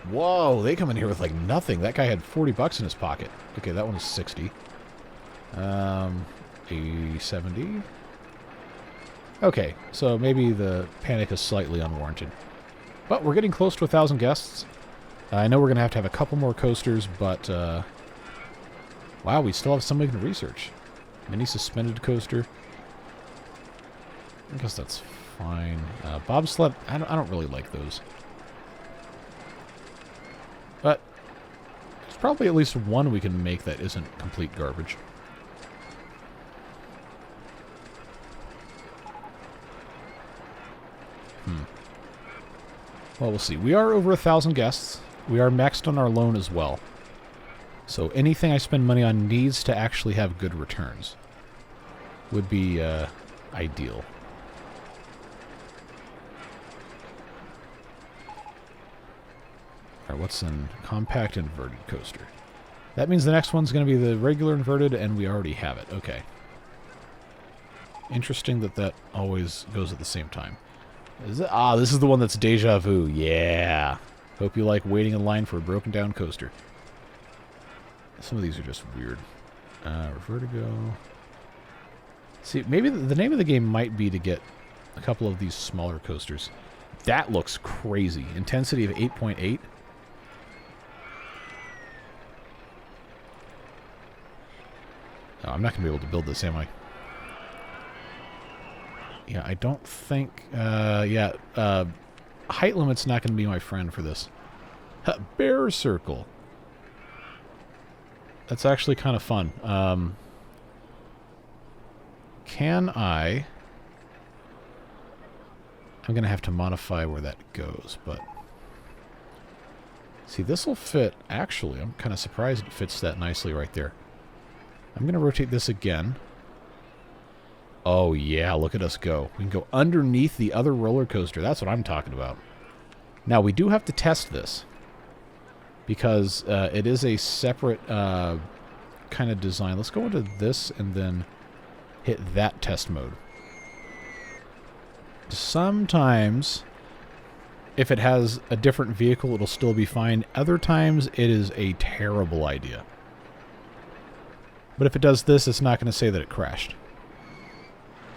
Whoa, they come in here with like nothing. That guy had 40 bucks in his pocket. Okay, that one is 60. A 70. Okay, so maybe the panic is slightly unwarranted. But we're getting close to 1,000 guests. I know we're going to have a couple more coasters, but Wow, we still have some we can research. Mini suspended coaster. I guess that's fine. Bobsled, I don't really like those. But there's probably at least one we can make that isn't complete garbage. Well, we'll see. We are over 1,000 guests. We are maxed on our loan as well. So anything I spend money on needs to actually have good returns. Would be ideal. Alright, what's in compact inverted coaster? That means the next one's going to be the regular inverted, and we already have it. Okay. Interesting that that always goes at the same time. Is it? Ah, this is the one that's deja vu. Yeah. Hope you like waiting in line for a broken down coaster. Some of these are just weird. Vertigo. See, maybe the name of the game might be to get a couple of these smaller coasters. That looks crazy. Intensity of 8.8. Oh, I'm not going to be able to build this, am I? Yeah, I don't think... height limit's not going to be my friend for this. Bear circle. That's actually kind of fun. Can I... I'm going to have to modify where that goes, but... See, this will fit... Actually, I'm kind of surprised it fits that nicely right there. I'm going to rotate this again. Oh, yeah, look at us go. We can go underneath the other roller coaster. That's what I'm talking about. Now, we do have to test this. Because it is a separate kind of design. Let's go into this and then hit that test mode. Sometimes, if it has a different vehicle, it'll still be fine. Other times, it is a terrible idea. But if it does this, it's not going to say that it crashed.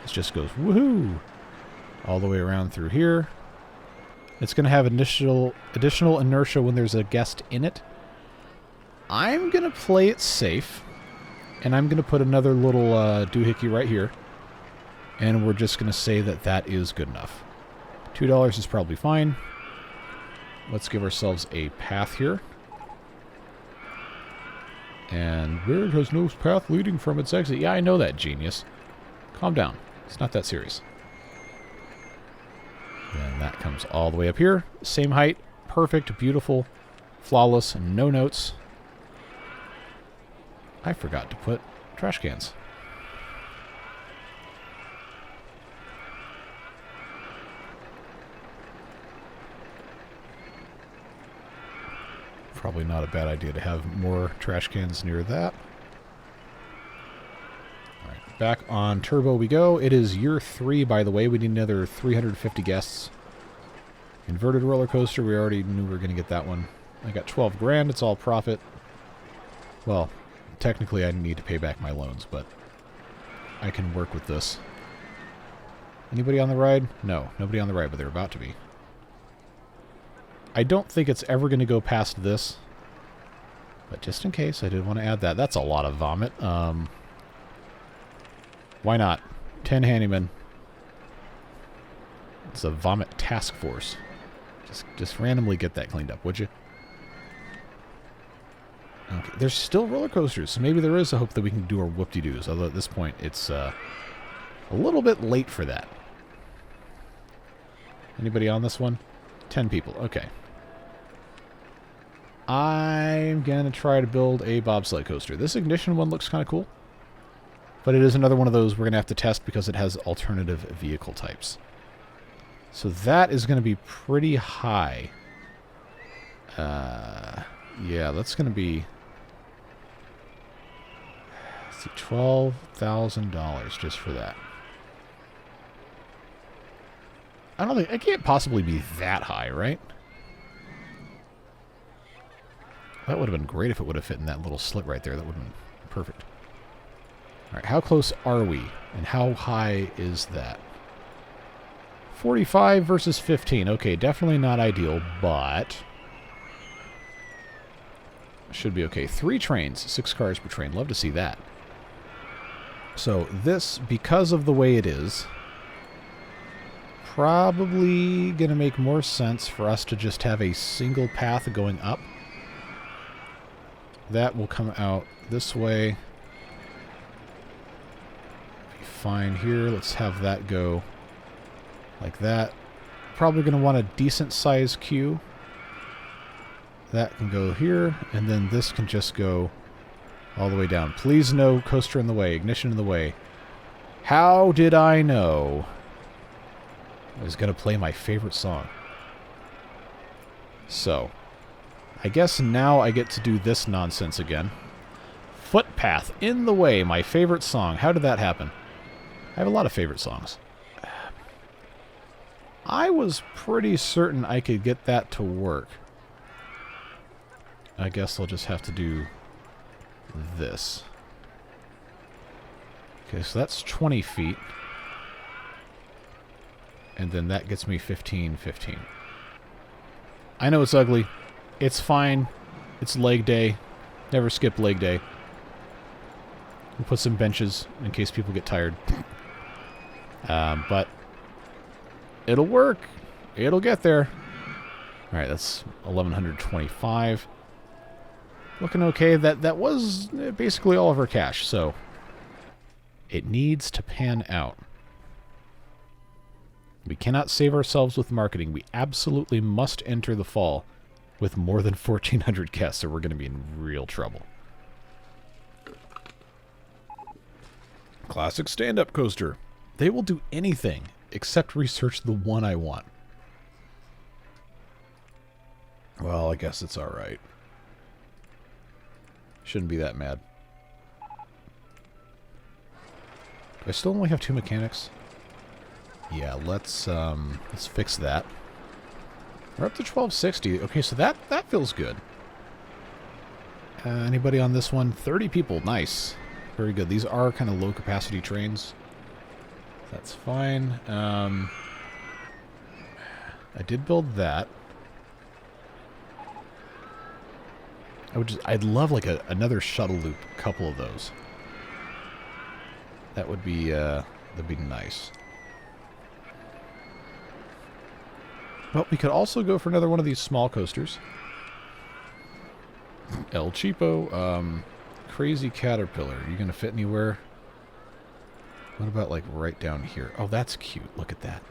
It just goes, woohoo! All the way around through here. It's going to have additional inertia when there's a guest in it. I'm going to play it safe. And I'm going to put another little doohickey right here. And we're just going to say that that is good enough. $2 is probably fine. Let's give ourselves a path here. And where it has no path leading from its exit. Yeah, I know that, genius. Calm down. It's not that serious. And that comes all the way up here. Same height. Perfect, beautiful, flawless, no notes. I forgot to put trash cans. Probably not a bad idea to have more trash cans near that. Alright, back on turbo we go. It is year 3, by the way. We need another 350 guests. Inverted roller coaster, we already knew we were going to get that one. I got 12 grand, it's all profit. Well, technically I need to pay back my loans, but I can work with this. Anybody on the ride? No, nobody on the ride, but they're about to be. I don't think it's ever going to go past this. But just in case, I did want to add that. That's a lot of vomit. Why not? 10 handymen. It's a vomit task force. Just randomly get that cleaned up, would you? Okay, there's still roller coasters, so maybe there is a hope that we can do our whoop-de-doos. Although at this point, it's a little bit late for that. Anybody on this one? 10 people. Okay. I'm going to try to build a bobsled coaster. This ignition one looks kind of cool. But it is another one of those we're going to have to test because it has alternative vehicle types. So that is going to be pretty high. Yeah, that's going to be... Let's see, $12,000 just for that. I don't think... It can't possibly be that high, right? That would have been great if it would have fit in that little slit right there. That would have been perfect. Alright, how close are we? And how high is that? 45 versus 15. Okay, definitely not ideal, but... Should be okay. 3 trains, 6 cars per train. Love to see that. So this, because of the way it is, probably going to make more sense for us to just have a single path going up. That will come out this way. Be fine here. Let's have that go like that. Probably going to want a decent size queue. That can go here, and then this can just go all the way down. Please no coaster in the way, ignition in the way. How did I know I was going to play my favorite song? So, I guess now I get to do this nonsense again. Footpath in the way, my favorite song. How did that happen? I have a lot of favorite songs. I was pretty certain I could get that to work. I guess I'll just have to do this. Okay, so that's 20 feet. And then that gets me 15, 15. I know it's ugly. It's fine. It's leg day. Never skip leg day. We'll put some benches in case people get tired. But it'll work. It'll get there. Alright, that's 1125. Looking okay. That was basically all of our cash, so it needs to pan out. We cannot save ourselves with marketing. We absolutely must enter the fall with more than 1,400 guests, or we're going to be in real trouble. Classic stand-up coaster. They will do anything except research the one I want. Well, I guess it's alright. Shouldn't be that mad. Do I still only have 2 mechanics? Yeah, let's fix that. We're up to 1260. Okay, so that feels good. Anybody on this one? 30 people. Nice. Very good. These are kind of low-capacity trains. That's fine. I did build that. I'd love like another shuttle loop, a couple of those. That would be that'd be nice. Well, we could also go for another one of these small coasters. El Cheapo, Crazy Caterpillar. Are you gonna fit anywhere? What about like right down here? Oh, that's cute. Look at that.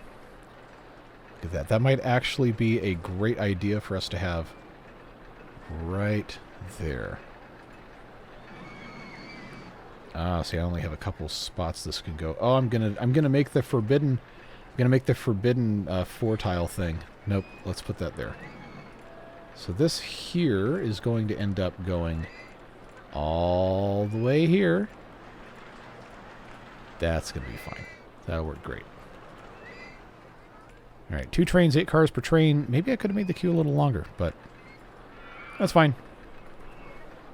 Look at that. That might actually be a great idea for us to have right there. See, I only have a couple spots this can go. Oh, I'm gonna make the forbidden 4-tile thing. Nope, let's put that there. So this here is going to end up going all the way here. That's gonna be fine. That'll work great. Alright, 2 trains, 8 cars per train. Maybe I could have made the queue a little longer, but that's fine.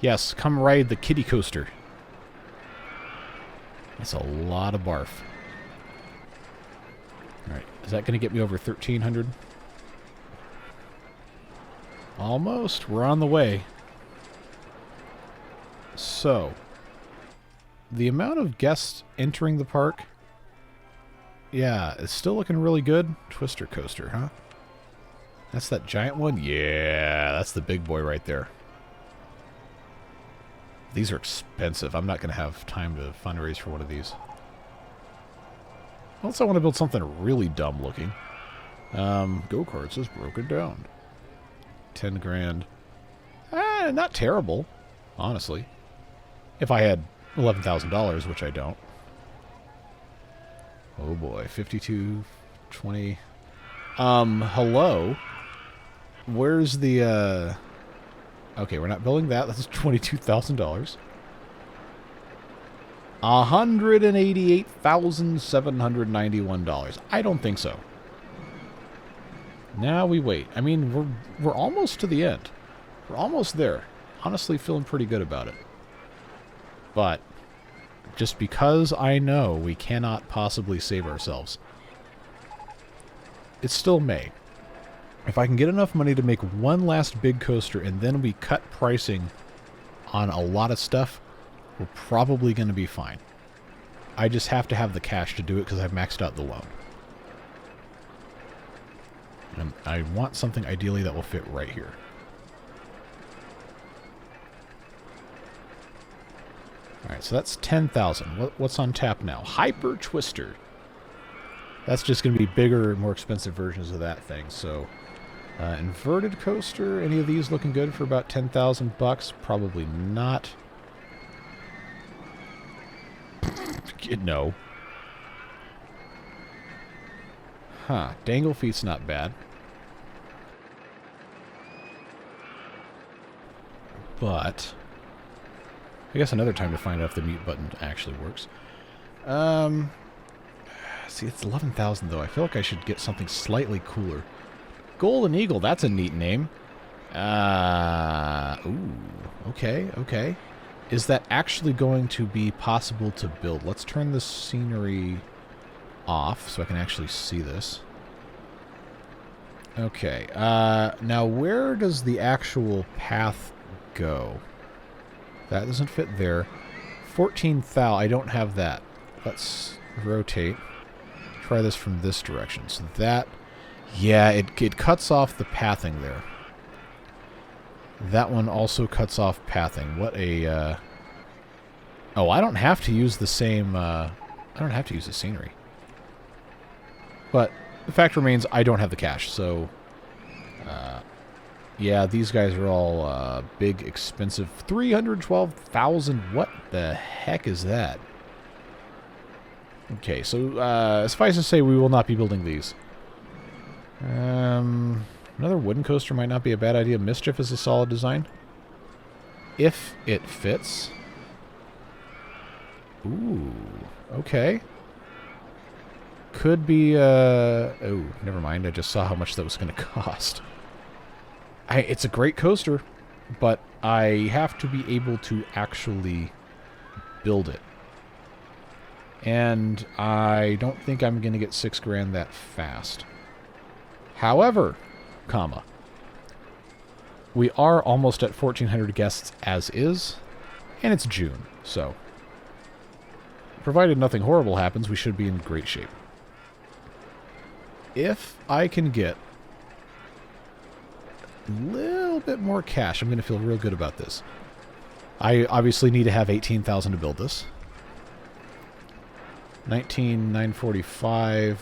Yes, come ride the kiddie coaster. That's a lot of barf. Alright, is that going to get me over 1,300? Almost. We're on the way. So, the amount of guests entering the park, yeah, it's still looking really good. Twister coaster, huh? That's that giant one? Yeah, that's the big boy right there. These are expensive. I'm not going to have time to fundraise for one of these. Unless I want to build something really dumb looking. Go-karts is broken down. 10 grand. Not terrible, honestly. If I had $11,000, which I don't. Oh boy, 52, 20. Hello? Where's the, Okay, we're not building that. That's $22,000. $188,791. I don't think so. Now we wait. I mean, we're almost to the end. We're almost there. Honestly, feeling pretty good about it. But just because I know we cannot possibly save ourselves, it's still May. If I can get enough money to make one last big coaster and then we cut pricing on a lot of stuff, we're probably going to be fine. I just have to have the cash to do it because I've maxed out the loan. And I want something ideally that will fit right here. Alright, so that's 10,000. What's on tap now? Hyper Twister. That's just going to be bigger and more expensive versions of that thing. So, inverted coaster. Any of these looking good for about 10,000 bucks? Probably not. No. Huh. Dangle Feet's not bad. But I guess another time to find out if the mute button actually works. See, it's 11,000 though. I feel like I should get something slightly cooler. Golden Eagle, that's a neat name. Ooh, okay. Is that actually going to be possible to build? Let's turn the scenery off so I can actually see this. Okay, now where does the actual path go? That doesn't fit there. 14,000, I don't have that. Let's rotate. Try this from this direction. So that, yeah, it cuts off the pathing there. That one also cuts off pathing. What a, oh, I don't have to use the same, I don't have to use the scenery. But the fact remains, I don't have the cash, so, yeah, these guys are all, big, expensive. 312,000, what the heck is that? Okay, so, suffice to say, we will not be building these. Another wooden coaster might not be a bad idea. Mischief is a solid design. If it fits. Ooh, okay. Could be, oh, never mind. I just saw how much that was going to cost. It's a great coaster, but I have to be able to actually build it. And I don't think I'm going to get $6 grand that fast. However, comma, we are almost at 1,400 guests as is, and it's June, so provided nothing horrible happens, we should be in great shape. If I can get a little bit more cash, I'm going to feel real good about this. I obviously need to have 18,000 to build this. 19,945.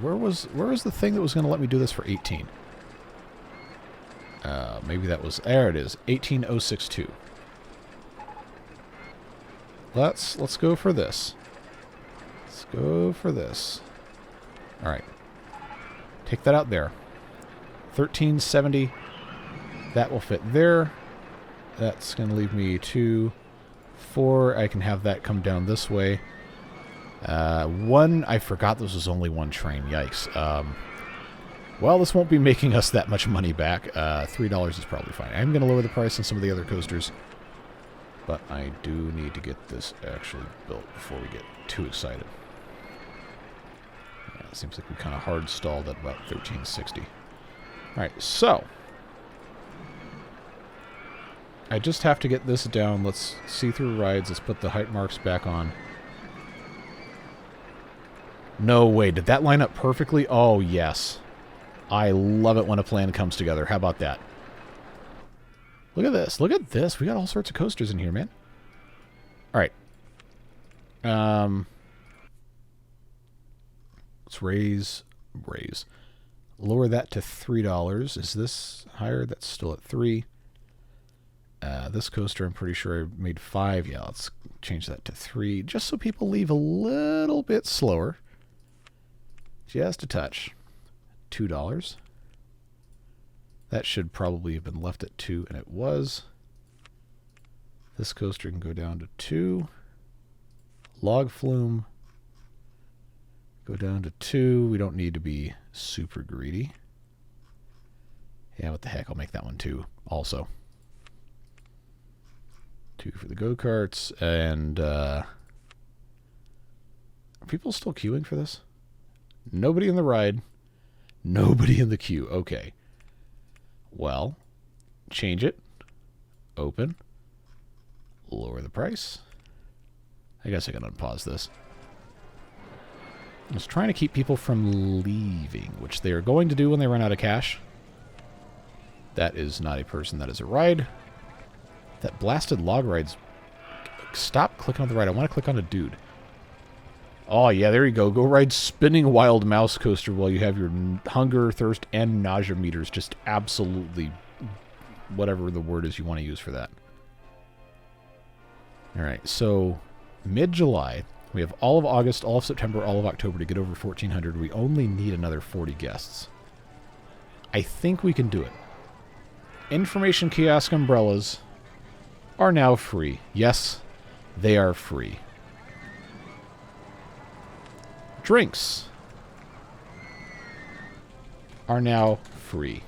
Where was the thing that was going to let me do this for 18? Maybe that was, there it is, 18,062. Let's go for this. Let's go for this. All right. Take that out there. 1370. That will fit there. That's going to leave me 2, 4. I can have that come down this way. 1, I forgot this was only one train. Yikes. Well, this won't be making us that much money back. $3 is probably fine. I'm going to lower the price on some of the other coasters. But I do need to get this actually built before we get too excited. Yeah, it seems like we kind of hard stalled at about 1360. Alright, so I just have to get this down. Let's see through rides. Let's put the height marks back on. No way. Did that line up perfectly? Oh, yes. I love it when a plan comes together. How about that? Look at this. Look at this. We got all sorts of coasters in here, man. All right. Let's raise. Lower that to $3. Is this higher? That's still at 3. This coaster, I'm pretty sure I made 5. Yeah, let's change that to 3. Just so people leave a little bit slower. Just a touch. $2. That should probably have been left at 2, and it was. This coaster can go down to 2. Log Flume. Go down to 2. We don't need to be super greedy. Yeah, what the heck. I'll make that one 2 also. 2 for the go-karts. And, are people still queuing for this? Nobody in the ride. Nobody in the queue. Okay. Well, change it. Open. Lower the price. I guess I can unpause this. I was trying to keep people from leaving, which they are going to do when they run out of cash. That is not a person, that is a ride. That blasted log ride's... Stop clicking on the ride. I want to click on a dude. Oh, yeah, there you go. Go ride Spinning Wild Mouse Coaster while you have your hunger, thirst, and nausea meters just absolutely... whatever the word is you want to use for that. Alright, so mid-July, we have all of August, all of September, all of October to get over 1,400. We only need another 40 guests. I think we can do it. Information kiosk umbrellas are now free. Yes, they are free. Drinks are now free.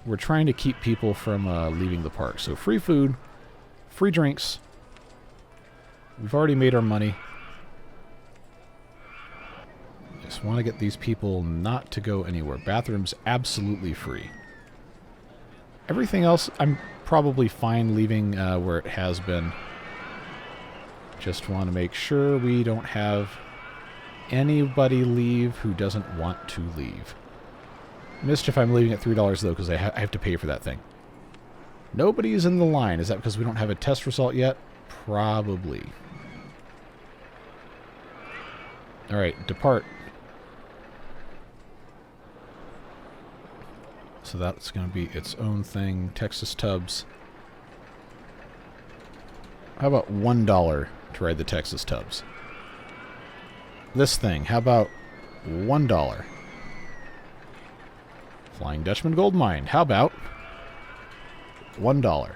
We're trying to keep people from leaving the park. So free food, free drinks. We've already made our money. Just want to get these people not to go anywhere. Bathrooms absolutely free. Everything else I'm probably fine leaving where it has been. Just want to make sure we don't have anybody leave who doesn't want to leave. Mischief, I'm leaving at $3 though because I have to pay for that thing. Nobody's in the line. Is that because we don't have a test result yet? Probably. Alright, depart. So that's going to be its own thing. Texas Tubs. How about $1 to ride the Texas Tubs? This thing, how about $1? Flying Dutchman Gold Mine, how about $1?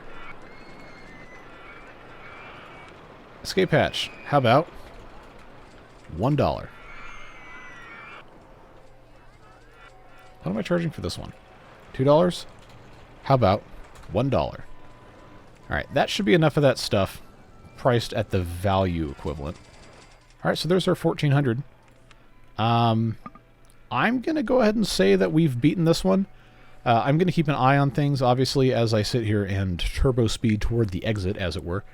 Escape Hatch, how about $1? What am I charging for this one? $2? How about $1? Alright, that should be enough of that stuff priced at the value equivalent. Alright, so there's our 1,400. I'm going to go ahead and say that we've beaten this one. I'm going to keep an eye on things, obviously, as I sit here and turbo speed toward the exit, as it were.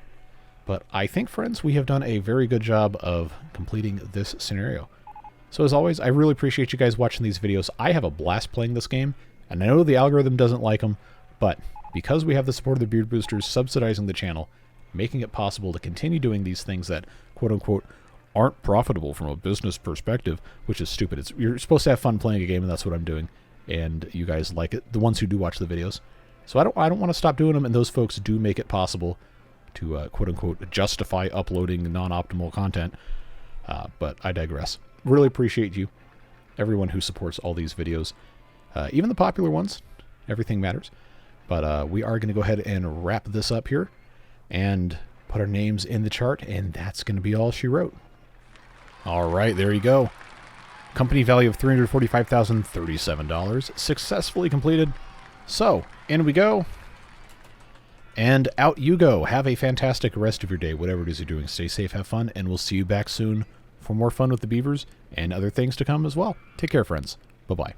But I think, friends, we have done a very good job of completing this scenario. So as always, I really appreciate you guys watching these videos. I have a blast playing this game, and I know the algorithm doesn't like them, but because we have the support of the Beard Boosters subsidizing the channel, making it possible to continue doing these things that, quote-unquote, aren't profitable from a business perspective, which is stupid. You're supposed to have fun playing a game, and that's what I'm doing. And you guys like it, the ones who do watch the videos. So I don't want to stop doing them, and those folks do make it possible to, quote-unquote, justify uploading non-optimal content. But I digress. Really appreciate you, everyone who supports all these videos. Even the popular ones. Everything matters. But we are going to go ahead and wrap this up here and put our names in the chart, and that's going to be all she wrote. All right, there you go. Company value of $345,037. Successfully completed. So, in we go. And out you go. Have a fantastic rest of your day, whatever it is you're doing. Stay safe, have fun, and we'll see you back soon for more fun with the beavers and other things to come as well. Take care, friends. Bye-bye.